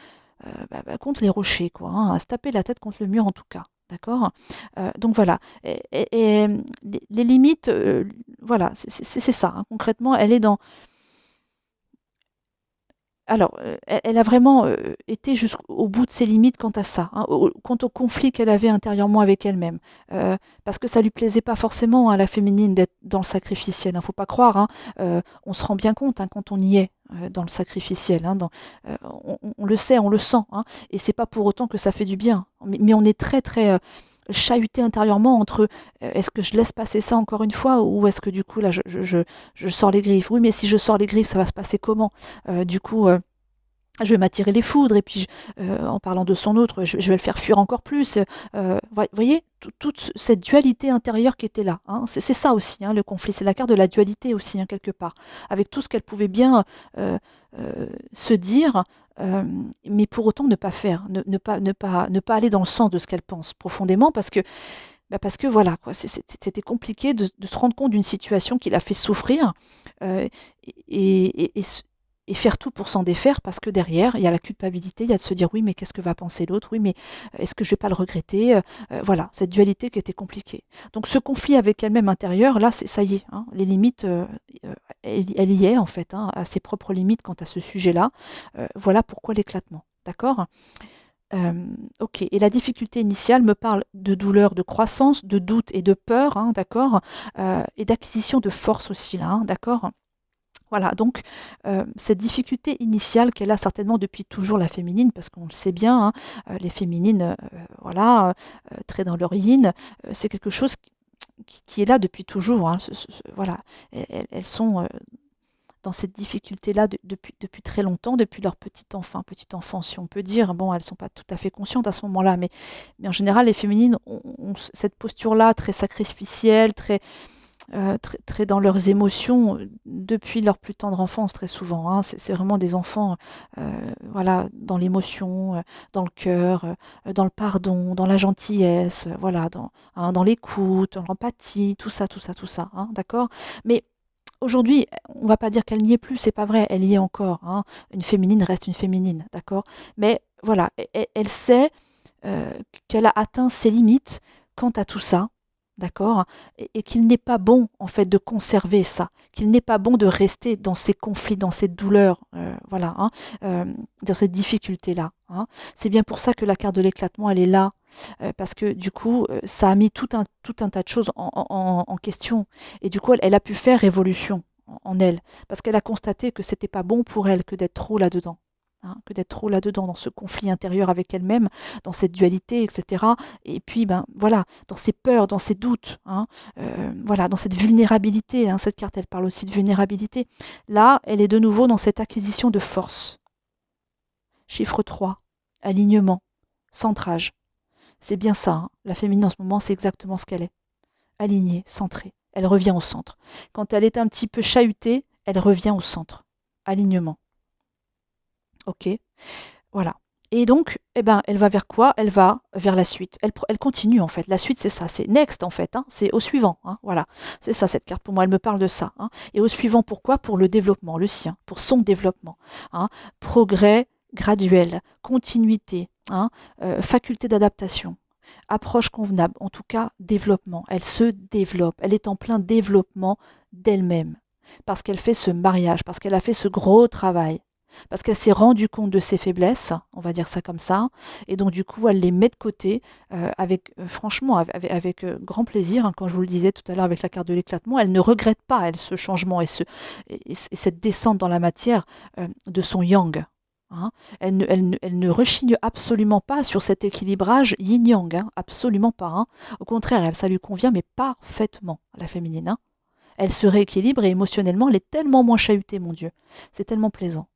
les rochers, quoi, hein, à se taper la tête contre le mur, en tout cas. D'accord. Donc voilà. Et les limites, voilà, c'est ça, hein. Concrètement, elle est dans Alors, elle a vraiment été jusqu'au bout de ses limites quant à ça, hein, quant au conflit qu'elle avait intérieurement avec elle-même. Parce que ça lui plaisait pas forcément à la féminine d'être dans le sacrificiel. Hein, faut pas croire. Hein, on se rend bien compte hein, quand on y est dans le sacrificiel. Hein, on le sait, on le sent. Hein, et c'est pas pour autant que ça fait du bien. Mais on est très très chahuté intérieurement entre est-ce que je laisse passer ça encore une fois ou est-ce que du coup là je sors les griffes. Oui, mais si je sors les griffes, ça va se passer comment? Du coup, je vais m'attirer les foudres et puis en parlant de son autre, je vais le faire fuir encore plus. Voyez, toute cette dualité intérieure qui était là. Hein, c'est ça aussi, hein, le conflit. C'est la carte de la dualité aussi, hein, quelque part. Avec tout ce qu'elle pouvait bien se dire, euh, mais pour autant ne pas faire, ne pas aller dans le sens de ce qu'elle pense profondément parce que voilà, quoi, c'était compliqué de se rendre compte d'une situation qui l'a fait souffrir euh, et, et, et faire tout pour s'en défaire parce que derrière, il y a la culpabilité, il y a de se dire oui, mais qu'est-ce que va penser l'autre? Oui, mais est-ce que je vais pas le regretter? Voilà, cette dualité qui était compliquée. Donc ce conflit avec elle-même intérieur, là, ça y est, hein, les limites, elle y est en fait, hein, à ses propres limites quant à ce sujet-là. Voilà pourquoi l'éclatement. D'accord? Ok, et la difficulté initiale me parle de douleur, de croissance, de doute et de peur, hein, d'accord, et d'acquisition de force aussi, là, hein, d'accord. Voilà, donc cette difficulté initiale qu'elle a certainement depuis toujours la féminine, parce qu'on le sait bien, hein, les féminines, voilà, très dans leur yin, c'est quelque chose qui est là depuis toujours. Hein, voilà, elles sont dans cette difficulté-là depuis très longtemps, depuis leur petite enfance, si on peut dire. Bon, elles ne sont pas tout à fait conscientes à ce moment-là, mais en général, les féminines ont cette posture-là très sacrificielle, très dans leurs émotions depuis leur plus tendre enfance, très souvent. Hein. C'est vraiment des enfants voilà, dans l'émotion, dans le cœur, dans le pardon, dans la gentillesse, voilà, hein, dans l'écoute, dans l'empathie, tout ça, tout ça, tout ça. Hein, d'accord. Mais aujourd'hui, on ne va pas dire qu'elle n'y est plus, c'est pas vrai, elle y est encore. Hein. Une féminine reste une féminine, d'accord. Mais voilà, elle sait euh, qu'elle a atteint ses limites quant à tout ça, d'accord, et qu'il n'est pas bon en fait de conserver ça, qu'il n'est pas bon de rester dans ces conflits, dans cette douleur, voilà, hein, dans cette difficulté-là. Hein. C'est bien pour ça que la carte de l'éclatement, elle est là, parce que du coup, ça a mis tout un tas de choses en question, et du coup, elle a pu faire évolution en elle, parce qu'elle a constaté que c'était pas bon pour elle que d'être trop là-dedans. Hein, que d'être trop là-dedans, dans ce conflit intérieur avec elle-même, dans cette dualité, etc. Et puis, ben voilà, dans ses peurs, dans ses doutes, hein, voilà, dans cette vulnérabilité. Hein, cette carte, elle parle aussi de vulnérabilité. Là, elle est de nouveau dans cette acquisition de force. Chiffre 3, alignement, centrage. C'est bien ça, hein. La féminine en ce moment, c'est exactement ce qu'elle est. Alignée, centrée. Elle revient au centre. Quand elle est un petit peu chahutée, elle revient au centre. Alignement. Ok. Voilà. Et donc, eh ben, elle va vers quoi? Elle va vers la suite. Elle continue en fait. La suite, c'est ça, c'est next en fait. Hein. C'est au suivant. Hein. Voilà, c'est ça cette carte pour moi. Elle me parle de ça. Hein. Et au suivant, pourquoi? Pour le développement, le sien, pour son développement. Hein. Progrès graduel, continuité, hein, faculté d'adaptation, approche convenable. En tout cas, développement. Elle se développe. Elle est en plein développement d'elle-même parce qu'elle fait ce mariage, parce qu'elle a fait ce gros travail parce qu'elle s'est rendue compte de ses faiblesses, on va dire ça comme ça, et donc du coup elle les met de côté avec franchement avec grand plaisir, hein, quand je vous le disais tout à l'heure avec la carte de l'éclatement, elle ne regrette pas elle ce changement et cette descente dans la matière de son yang. Hein. Elle ne rechigne absolument pas sur cet équilibrage yin-yang, hein, absolument pas. Hein. Au contraire, ça lui convient, mais parfaitement, la féminine. Hein. Elle se rééquilibre et émotionnellement, elle est tellement moins chahutée, mon Dieu. C'est tellement plaisant.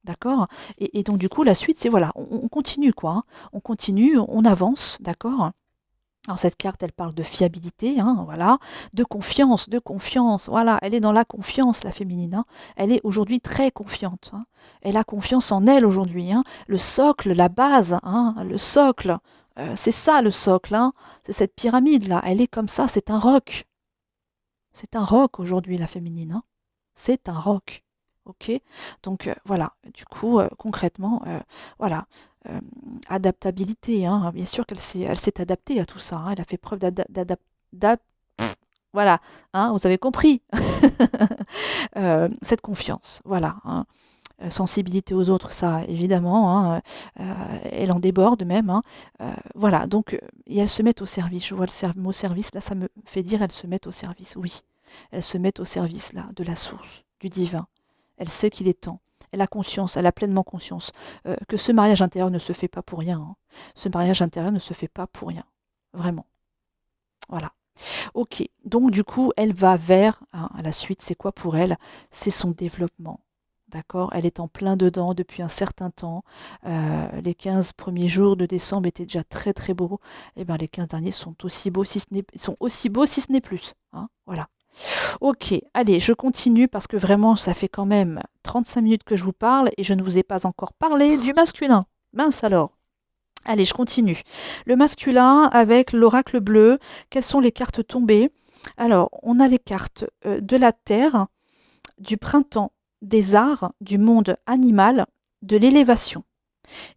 D'accord. Et donc du coup, la suite, c'est voilà, on continue quoi. Hein. On continue, on avance, d'accord. Alors cette carte, elle parle de fiabilité, hein, voilà, de confiance, voilà, elle est dans la confiance, la féminine. Hein. Elle est aujourd'hui très confiante. Hein. Elle a confiance en elle aujourd'hui. Hein. Le socle, la base, hein, le socle, c'est ça le socle. Hein. C'est cette pyramide-là. Elle est comme ça, c'est un roc. C'est un roc aujourd'hui, la féminine. Hein. C'est un roc. Ok, donc voilà, du coup, concrètement, voilà, euh, adaptabilité, hein, bien sûr elle s'est adaptée à tout ça, hein, elle a fait preuve voilà, hein, vous avez compris, cette confiance, voilà, hein, Sensibilité aux autres, ça évidemment, hein, elle en déborde même, hein. Voilà, donc et elles se mettent au service. Je vois le mot service, là ça me fait dire elles se mettent au service, oui. Elles se mettent au service là, de la source, du divin. Elle sait qu'il est temps. Elle a conscience, elle a pleinement conscience que ce mariage intérieur ne se fait pas pour rien, hein. Ce mariage intérieur ne se fait pas pour rien, vraiment. Voilà. Ok, donc du coup, elle va vers, hein, à la suite, c'est quoi pour elle? C'est son développement. D'accord? Elle est en plein dedans depuis un certain temps. Les 15 premiers jours de décembre étaient déjà très très beaux. Et ben les 15 derniers sont aussi beaux si ce n'est sont aussi beaux si ce n'est plus, hein. Voilà. Ok, allez, je continue parce que vraiment, ça fait quand même 35 minutes que je vous parle et je ne vous ai pas encore parlé du masculin. Mince alors. Allez, je continue. Le masculin avec l'oracle bleu, quelles sont les cartes tombées? Alors, on a les cartes de la terre, du printemps, des arts, du monde animal, de l'élévation.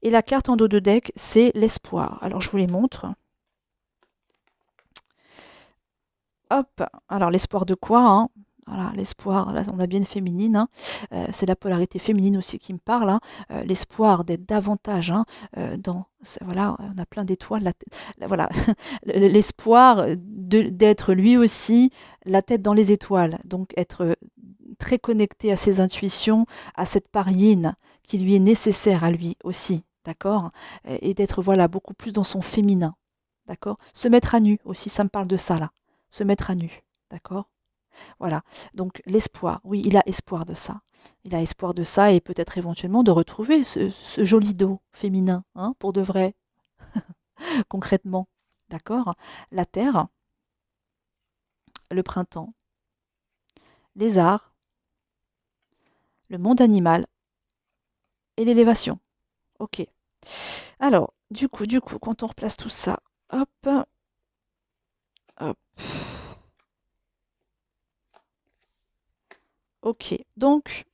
Et la carte en dos de deck, c'est l'espoir. Alors, je vous les montre. Hop, alors l'espoir de quoi, hein? Voilà, l'espoir, là on a bien une féminine, hein. C'est la polarité féminine aussi qui me parle, hein. L'espoir d'être davantage, hein, voilà, on a plein d'étoiles, voilà, l'espoir d'être lui aussi la tête dans les étoiles, donc être très connecté à ses intuitions, à cette part yin qui lui est nécessaire à lui aussi, d'accord? Et d'être voilà beaucoup plus dans son féminin, d'accord? Se mettre à nu aussi, ça me parle de ça là, se mettre à nu, d'accord? Voilà. Donc l'espoir, oui, il a espoir de ça. Il a espoir de ça et peut-être éventuellement de retrouver ce joli dos féminin, hein, pour de vrai, concrètement. D'accord? La terre, le printemps, les arts, le monde animal et l'élévation. Ok. Alors, du coup, quand on replace tout ça, hop, hop, ok. Donc,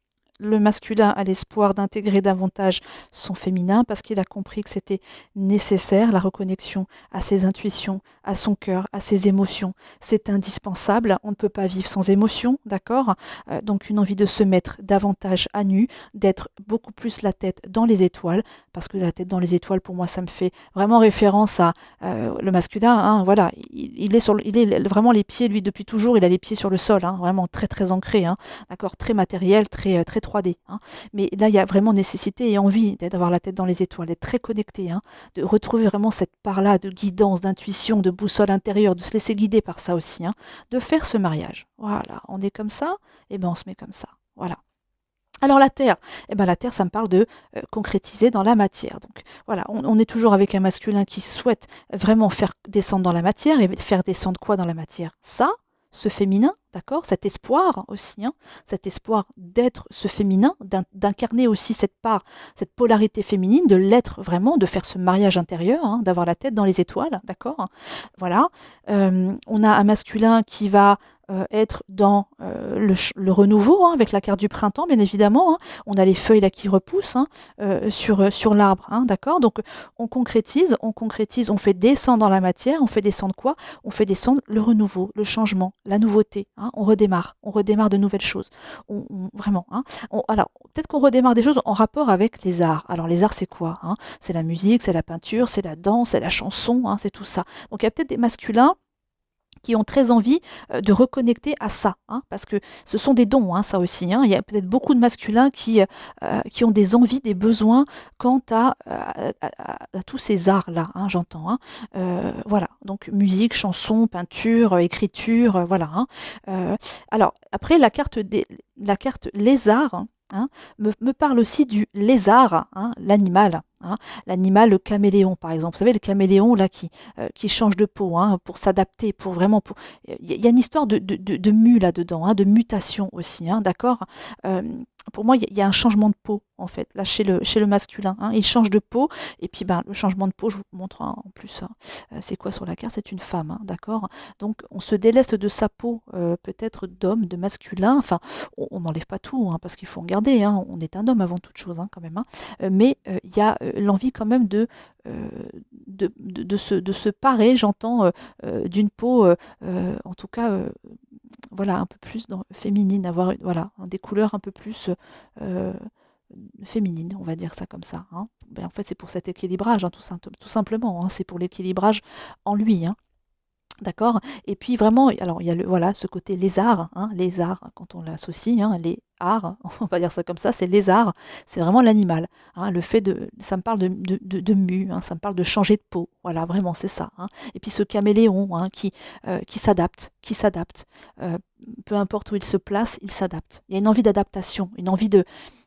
le masculin a l'espoir d'intégrer davantage son féminin parce qu'il a compris que c'était nécessaire, la reconnexion à ses intuitions, à son cœur, à ses émotions. C'est indispensable, on ne peut pas vivre sans émotion, d'accord? Donc une envie de se mettre davantage à nu, d'être beaucoup plus la tête dans les étoiles, parce que la tête dans les étoiles, pour moi, ça me fait vraiment référence à le masculin, hein, voilà, il est vraiment les pieds, lui, depuis toujours, il a les pieds sur le sol, hein, vraiment très très ancré, hein, d'accord, très matériel, très 3D, hein. Mais là, il y a vraiment nécessité et envie d'avoir la tête dans les étoiles, d'être très connecté, hein, de retrouver vraiment cette part-là de guidance, d'intuition, de boussole intérieure, de se laisser guider par ça aussi, hein, de faire ce mariage. Voilà, on est comme ça, et ben on se met comme ça. Voilà. Alors la Terre, eh ben la Terre, ça me parle de concrétiser dans la matière. Donc voilà, on est toujours avec un masculin qui souhaite vraiment faire descendre dans la matière et faire descendre quoi dans la matière? Ça, ce féminin, d'accord? Cet espoir aussi, hein, cet espoir d'être ce féminin, d'incarner aussi cette part, cette polarité féminine, de l'être vraiment, de faire ce mariage intérieur, hein, d'avoir la tête dans les étoiles, d'accord? Voilà. On a un masculin qui va être dans le renouveau, hein, avec la carte du printemps, bien évidemment, hein. On a les feuilles là qui repoussent, hein, sur l'arbre, hein, d'accord? Donc on concrétise, on fait descendre dans la matière, on fait descendre quoi? On fait descendre le renouveau, le changement, la nouveauté, hein. On redémarre de nouvelles choses. Vraiment, hein. Alors, peut-être qu'on redémarre des choses en rapport avec les arts. Alors, les arts, c'est quoi, hein? C'est la musique, c'est la peinture, c'est la danse, c'est la chanson, hein, c'est tout ça. Donc, il y a peut-être des masculins qui ont très envie de reconnecter à ça, hein, parce que ce sont des dons, hein, ça aussi, hein. Il y a peut-être beaucoup de masculins qui ont des envies, des besoins quant à tous ces arts-là, hein, j'entends, hein. Voilà, donc musique, chanson, peinture, écriture, voilà, hein. Alors, après, la carte lézard, hein, me parle aussi du lézard, hein, l'animal, hein. L'animal, le caméléon, par exemple. Vous savez, le caméléon là qui change de peau, hein, pour s'adapter, pour vraiment. Il y a une histoire de mue là-dedans, hein, de mutation aussi, hein, d'accord. Euh, pour moi, il y a un changement de peau, en fait, là, chez le masculin, hein. Il change de peau, et puis ben, le changement de peau, je vous montre, hein, en plus, hein, c'est quoi sur la carte? C'est une femme, hein, d'accord. Donc, on se déleste de sa peau, peut-être d'homme, de masculin, enfin, on n'enlève pas tout, hein, parce qu'il faut en garder, hein, on est un homme avant toute chose, hein, quand même, hein. Mais il y a l'envie quand même euh, de se parer, j'entends, d'une peau, en tout cas, voilà, un peu plus féminine, avoir voilà, des couleurs un peu plus féminine, on va dire ça comme ça, hein. Ben, en fait, c'est pour cet équilibrage, hein, tout simplement, hein, c'est pour l'équilibrage en lui, hein. D'accord? Et puis vraiment, alors il y a voilà, ce côté lézard, hein, lézard, quand on l'associe, hein, les arts, on va dire ça comme ça, c'est lézard, c'est vraiment l'animal, hein, le fait ça me parle de mue, hein, ça me parle de changer de peau, voilà, vraiment, c'est ça, hein. Et puis ce caméléon, hein, qui s'adapte, euh, peu importe où il se place, il s'adapte. Il y a une envie d'adaptation, une envie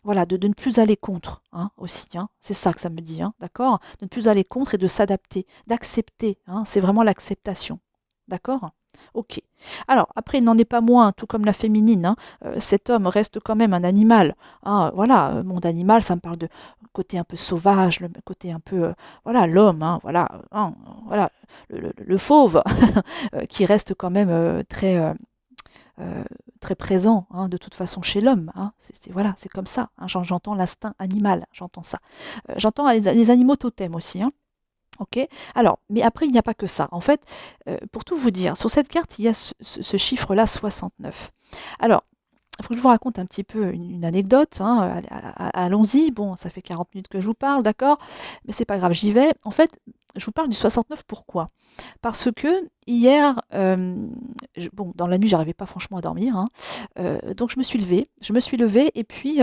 voilà, de ne plus aller contre, hein, aussi, hein, c'est ça que ça me dit, hein, d'accord? De ne plus aller contre et de s'adapter, d'accepter, hein, c'est vraiment l'acceptation. D'accord? Ok. Alors, après, il n'en est pas moins, tout comme la féminine, hein, cet homme reste quand même un animal, hein, voilà, monde animal, ça me parle de côté un peu sauvage, le côté un peu, voilà, l'homme, hein, voilà, le fauve, qui reste quand même euh, très présent, hein, de toute façon chez l'homme, hein. Voilà, c'est comme ça, hein, j'entends l'instinct animal, j'entends ça. J'entends les animaux totems aussi, hein. Ok. Alors, mais après, il n'y a pas que ça. En fait, pour tout vous dire, sur cette carte, il y a ce chiffre-là, 69. Alors, il faut que je vous raconte un petit peu une anecdote, hein, allons-y. Bon, ça fait 40 minutes que je vous parle, d'accord? Mais c'est pas grave, j'y vais. En fait, je vous parle du 69, pourquoi? Parce que hier, bon, dans la nuit, j'arrivais pas franchement à dormir, hein. Donc je me suis levée et puis,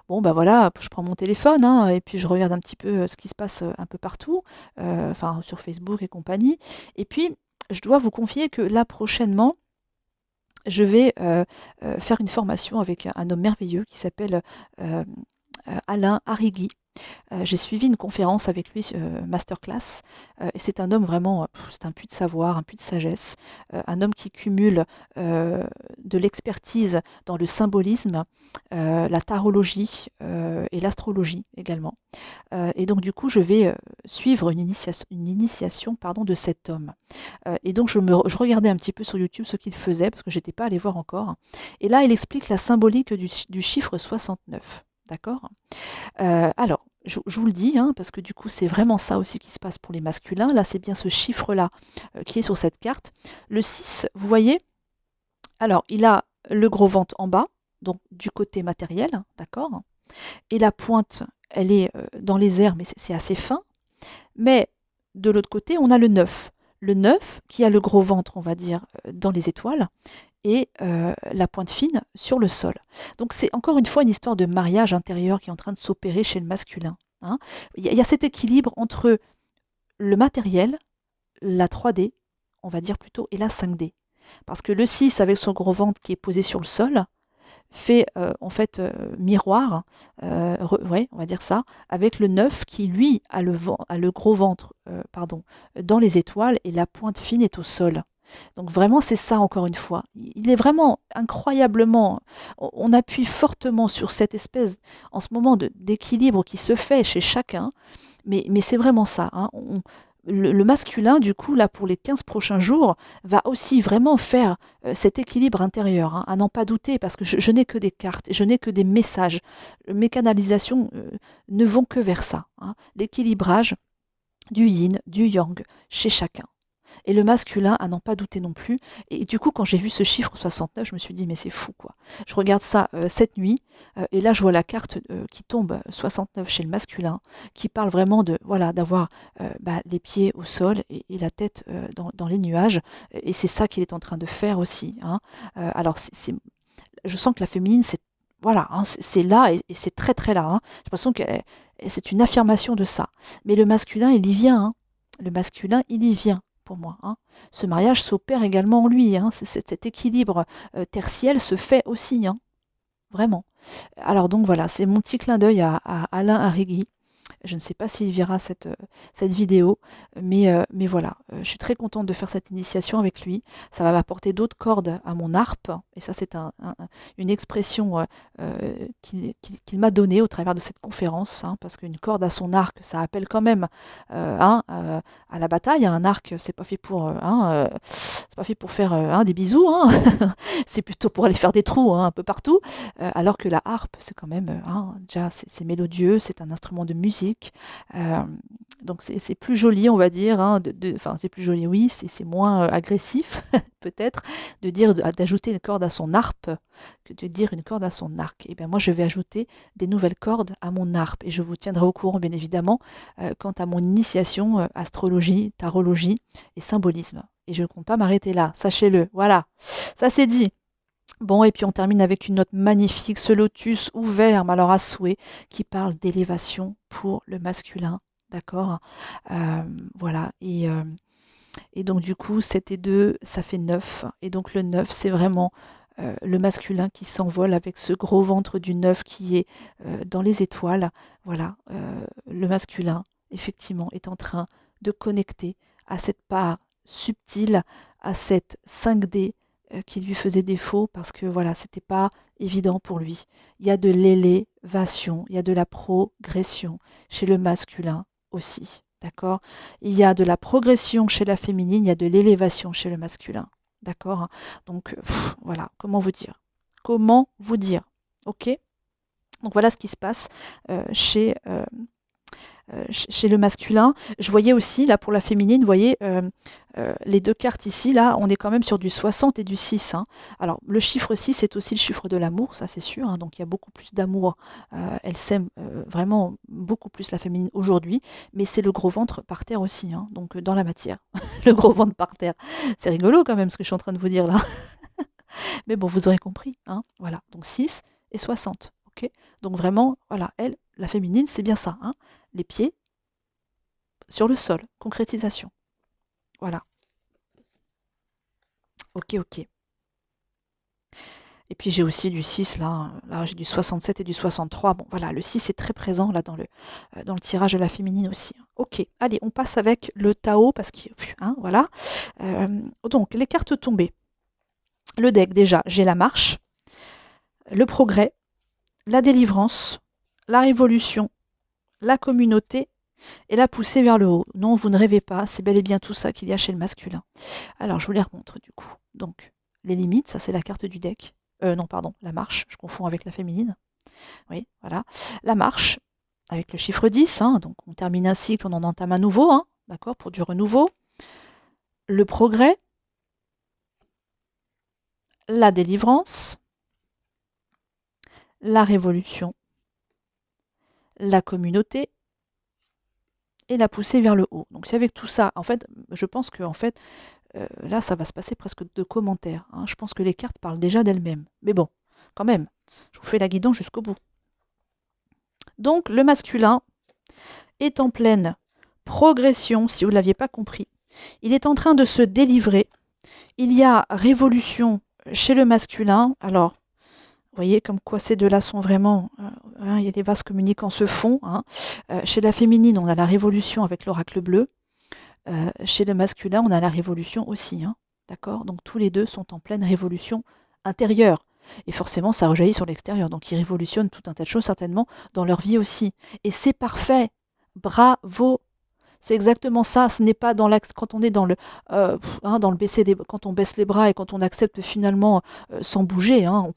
bon, bah voilà, je prends mon téléphone, hein, et puis je regarde un petit peu ce qui se passe un peu partout, enfin sur Facebook et compagnie. Et puis, je dois vous confier que là, prochainement, je vais faire une formation avec un homme merveilleux qui s'appelle euh, Alain Arrigui. J'ai suivi une conférence avec lui, masterclass, et c'est un homme vraiment, c'est un puits de savoir, un puits de sagesse, un homme qui cumule de l'expertise dans le symbolisme, la tarologie et l'astrologie également. Et donc du coup, je vais suivre une initiation pardon, de cet homme. Et donc je regardais un petit peu sur YouTube ce qu'il faisait, parce que je n'étais pas allée voir encore. Et là, il explique la symbolique du chiffre 69. D'accord? Alors, je vous le dis, hein, parce que du coup, c'est vraiment ça aussi qui se passe pour les masculins. Là, c'est bien ce chiffre-là qui est sur cette carte. Le 6, vous voyez, alors, il a le gros ventre en bas, donc du côté matériel, hein, d'accord? Et la pointe, elle est dans les airs, mais c'est assez fin. Mais de l'autre côté, on a le 9. Le 9 qui a le gros ventre, on va dire, dans les étoiles, et la pointe fine sur le sol. Donc c'est encore une fois une histoire de mariage intérieur qui est en train de s'opérer chez le masculin, hein. Il y a cet équilibre entre le matériel, la 3D, on va dire plutôt, et la 5D. Parce que le 6 avec son gros ventre qui est posé sur le sol fait en fait miroir, ouais, on va dire ça, avec le 9 qui lui a le gros ventre pardon, dans les étoiles et la pointe fine est au sol. Donc vraiment, c'est ça encore une fois. Il est vraiment incroyablement, on appuie fortement sur cette espèce, en ce moment, d'équilibre qui se fait chez chacun, mais c'est vraiment ça, hein. Le masculin, du coup, là, pour les 15 prochains jours, va aussi vraiment faire cet équilibre intérieur, hein, à n'en pas douter, parce que je n'ai que des cartes, je n'ai que des messages. Mes canalisations ne vont que vers ça, hein, l'équilibrage du yin, du yang, chez chacun. Et le masculin, à n'en pas douter non plus. Et du coup, quand j'ai vu ce chiffre 69, je me suis dit, mais c'est fou, quoi. Je regarde ça cette nuit, et là, je vois la carte qui tombe 69 chez le masculin, qui parle vraiment de, voilà, d'avoir les pieds au sol et la tête dans les nuages. Et c'est ça qu'il est en train de faire aussi, hein. Alors, je sens que la féminine, c'est voilà, hein, c'est là et c'est très très là, hein. J'ai l'impression que c'est une affirmation de ça. Mais le masculin, il y vient, hein. Le masculin, il y vient pour moi, hein. Ce mariage s'opère également en lui, hein. Cet équilibre tertiel se fait aussi, hein, vraiment. Alors donc voilà, c'est mon petit clin d'œil à Alain Arrigui. Je ne sais pas s'il verra cette vidéo, mais voilà, je suis très contente de faire cette initiation avec lui. Ça va m'apporter d'autres cordes à mon harpe, et ça c'est une expression qu'il m'a donnée au travers de cette conférence, hein, parce qu'une corde à son arc, ça appelle quand même hein, à la bataille. Un arc, c'est pas fait pour faire des bisous, hein. C'est plutôt pour aller faire des trous, hein, un peu partout, alors que la harpe, c'est quand même, hein, déjà c'est mélodieux, c'est un instrument de musique, astrologique. Euh, donc c'est plus joli, on va dire, hein, enfin c'est plus joli, oui, c'est moins agressif, peut-être, de dire d'ajouter une corde à son harpe que de dire une corde à son arc. Et bien moi, je vais ajouter des nouvelles cordes à mon harpe et je vous tiendrai au courant, bien évidemment, quant à mon initiation astrologie, tarologie et symbolisme. Et je ne compte pas m'arrêter là, sachez-le. Voilà, ça c'est dit. Bon, et puis on termine avec une note magnifique, ce lotus ouvert, mais alors à souhait, qui parle d'élévation pour le masculin. D'accord. Euh, voilà. Et donc du coup, 7 et 2, ça fait 9. Et donc le 9, c'est vraiment le masculin qui s'envole avec ce gros ventre du 9 qui est dans les étoiles. Voilà, le masculin, effectivement, est en train de connecter à cette part subtile, à cette 5D qui lui faisait défaut parce que voilà, c'était pas évident pour lui. Il y a de l'élévation, il y a de la progression chez le masculin aussi. D'accord? Il y a de la progression chez la féminine, il y a de l'élévation chez le masculin. D'accord? Donc, voilà, comment vous dire? Comment vous dire? Ok? Donc voilà ce qui se passe chez chez le masculin. Je voyais aussi, là, pour la féminine, vous voyez, les deux cartes ici, là, on est quand même sur du 60 et du 6. Hein. Alors, le chiffre 6 est aussi le chiffre de l'amour, ça c'est sûr. Hein, donc, il y a beaucoup plus d'amour. Elle s'aime vraiment beaucoup plus la féminine aujourd'hui. Mais c'est le gros ventre par terre aussi, hein, donc dans la matière. Le gros ventre par terre. C'est rigolo quand même ce que je suis en train de vous dire là. Mais bon, vous aurez compris. Hein, voilà, donc 6 et 60. Ok. Donc vraiment, voilà, elle, la féminine, c'est bien ça. Hein, les pieds sur le sol, concrétisation. Voilà. Ok, ok. Et puis j'ai aussi du 6 là, là j'ai du 67 et du 63. Bon voilà, le 6 est très présent là dans le tirage de la féminine aussi. Ok, allez, on passe avec le Tao parce que hein, voilà. Donc les cartes tombées. Le deck déjà, j'ai la marche, le progrès, la délivrance, la révolution, la communauté et la poussée vers le haut. Non, vous ne rêvez pas, c'est bel et bien tout ça qu'il y a chez le masculin. Alors, je vous les remontre du coup. Donc, les limites, ça c'est la carte du deck. Non, pardon, la marche, je confonds avec la féminine. Oui, voilà. La marche, avec le chiffre 10, hein, donc on termine un cycle, on en entame un nouveau, hein, d'accord, pour du renouveau. Le progrès, la délivrance, la révolution, la communauté et la poussée vers le haut. Donc c'est avec tout ça, en fait, je pense que en fait, là, ça va se passer presque de commentaires. Hein. Je pense que les cartes parlent déjà d'elles-mêmes. Mais bon, quand même, je vous fais la guidance jusqu'au bout. Donc, le masculin est en pleine progression, si vous ne l'aviez pas compris. Il est en train de se délivrer. Il y a révolution chez le masculin. Alors, vous voyez comme quoi ces deux-là sont vraiment... hein, il y a des vases communicants se font. Hein. Chez la féminine, on a la révolution avec l'oracle bleu. Chez le masculin, on a la révolution aussi. Hein. D'accord? Donc tous les deux sont en pleine révolution intérieure. Et forcément, ça rejaillit sur l'extérieur. Donc ils révolutionnent tout un tas de choses certainement dans leur vie aussi. Et c'est parfait. Bravo. C'est exactement ça. Ce n'est pas dans l'axe quand on est dans le baisser quand on baisse les bras et quand on accepte finalement sans bouger. Hein,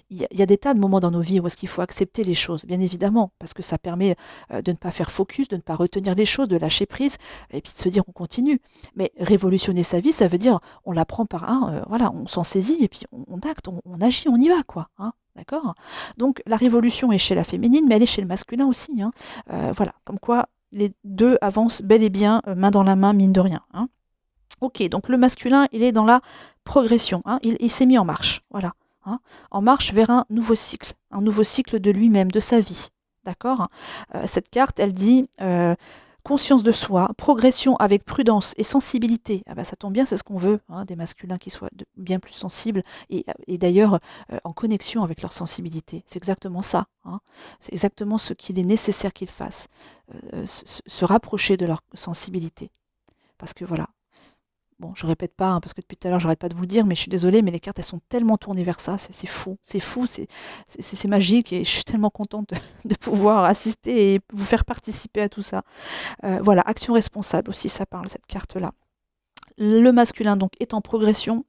il y a des tas de moments dans nos vies où est-ce qu'il faut accepter les choses, bien évidemment, parce que ça permet de ne pas faire focus, de ne pas retenir les choses, de lâcher prise et puis de se dire on continue. Mais révolutionner sa vie, ça veut dire on la prend par un, voilà, on s'en saisit et puis on acte, on agit, on y va quoi. Hein, d'accord. Donc la révolution est chez la féminine, mais elle est chez le masculin aussi. Hein. Voilà, comme quoi les deux avancent bel et bien main dans la main, mine de rien. Hein. Ok, donc le masculin, il est dans la progression. Hein, il s'est mis en marche. Voilà. Hein, en marche vers un nouveau cycle de lui-même, de sa vie. D'accord. Cette carte, elle dit conscience de soi, progression avec prudence et sensibilité. Ah bah, ça tombe bien, c'est ce qu'on veut, hein, des masculins qui soient bien plus sensibles et d'ailleurs en connexion avec leur sensibilité. C'est exactement ça. Hein. C'est exactement ce qu'il est nécessaire qu'ils fassent, se rapprocher de leur sensibilité. Parce que voilà, bon, je répète pas, hein, parce que depuis tout à l'heure, j'arrête pas de vous le dire, mais je suis désolée, mais les cartes, elles sont tellement tournées vers ça, c'est fou, c'est magique, et je suis tellement contente de pouvoir assister et vous faire participer à tout ça. Voilà, action responsable aussi, ça parle, cette carte-là. Le masculin, donc, est en progression.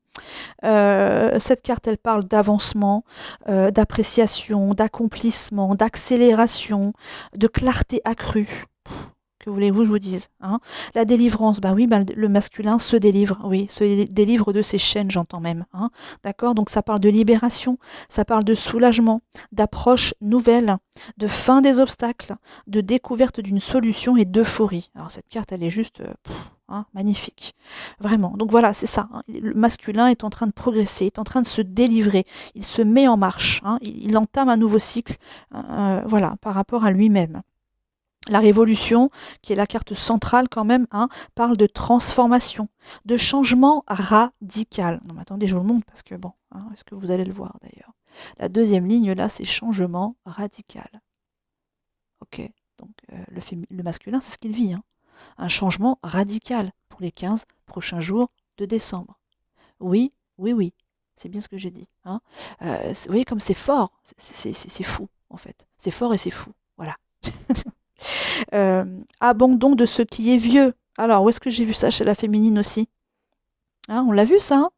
Cette carte, elle parle d'avancement, d'appréciation, d'accomplissement, d'accélération, de clarté accrue. Que voulez-vous que je vous dise, hein? La délivrance, bah oui, bah, le masculin se délivre, oui, se délivre de ses chaînes, j'entends même, hein. D'accord? Donc ça parle de libération, ça parle de soulagement, d'approche nouvelle, de fin des obstacles, de découverte d'une solution et d'euphorie. Alors cette carte, elle est juste hein, magnifique, vraiment. Donc voilà, c'est ça, hein. Le masculin est en train de progresser, est en train de se délivrer, il se met en marche, hein. Il entame un nouveau cycle, voilà, par rapport à lui-même. La révolution, qui est la carte centrale quand même, hein, parle de transformation, de changement radical. Non mais attendez, je vous le montre parce que bon, hein, est-ce que vous allez le voir d'ailleurs? La deuxième ligne là, c'est changement radical. Ok, donc le masculin, c'est ce qu'il vit, hein. Un changement radical pour les 15 prochains jours de décembre. Oui, oui, oui, c'est bien ce que j'ai dit, hein. Vous voyez comme c'est fort, c'est fou en fait. C'est fort et c'est fou. Voilà. Abandon de ce qui est vieux. Alors, où est-ce que j'ai vu ça chez la féminine aussi? Hein, on l'a vu ça, hein?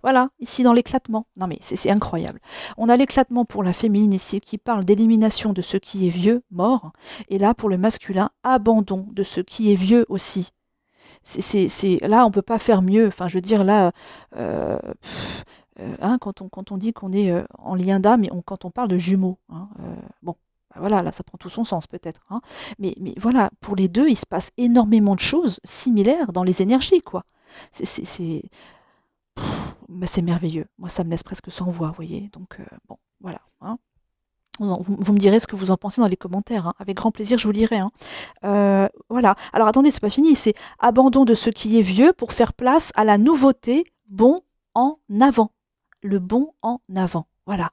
Voilà, ici dans l'éclatement. Non mais c'est incroyable. On a l'éclatement pour la féminine ici qui parle d'élimination de ce qui est vieux, mort. Et là, pour le masculin, abandon de ce qui est vieux aussi. Là, on peut pas faire mieux. Enfin, je veux dire, là, hein, quand on dit qu'on est en lien d'âme, quand on parle de jumeaux, hein, bon, bah voilà, là, ça prend tout son sens peut-être, hein. Mais voilà, pour les deux, il se passe énormément de choses similaires dans les énergies, quoi. C'est bah, c'est merveilleux. Moi, ça me laisse presque sans voix, vous voyez. Donc, bon, voilà, hein. Vous me direz ce que vous en pensez dans les commentaires, hein. Avec grand plaisir, je vous lirai, hein. Voilà. Alors attendez, c'est pas fini. C'est abandon de ce qui est vieux pour faire place à la nouveauté, bon en avant. Le bon en avant. Voilà.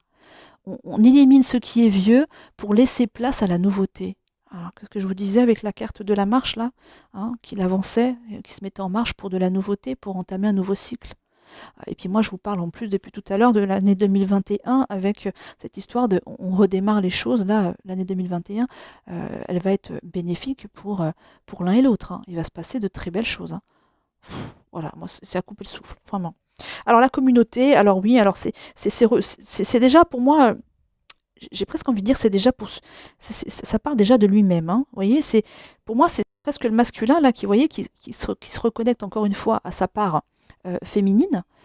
On élimine ce qui est vieux pour laisser place à la nouveauté. Alors, qu'est-ce que je vous disais avec la carte de la marche là, hein, qu'il avançait, qui se mettait en marche pour de la nouveauté, pour entamer un nouveau cycle. Et puis moi, je vous parle en plus depuis tout à l'heure de l'année 2021 avec cette histoire de on redémarre les choses. Là, l'année 2021, elle va être bénéfique pour l'un et l'autre, hein. Il va se passer de très belles choses, hein. Voilà, moi, c'est à couper le souffle, vraiment. Alors la communauté, alors oui, alors c'est déjà pour moi, j'ai presque envie de dire, c'est déjà pour, ça part déjà de lui-même, hein. Vous voyez, pour moi, c'est presque le masculin là, qui, vous voyez, qui se reconnecte encore une fois à sa part féminine,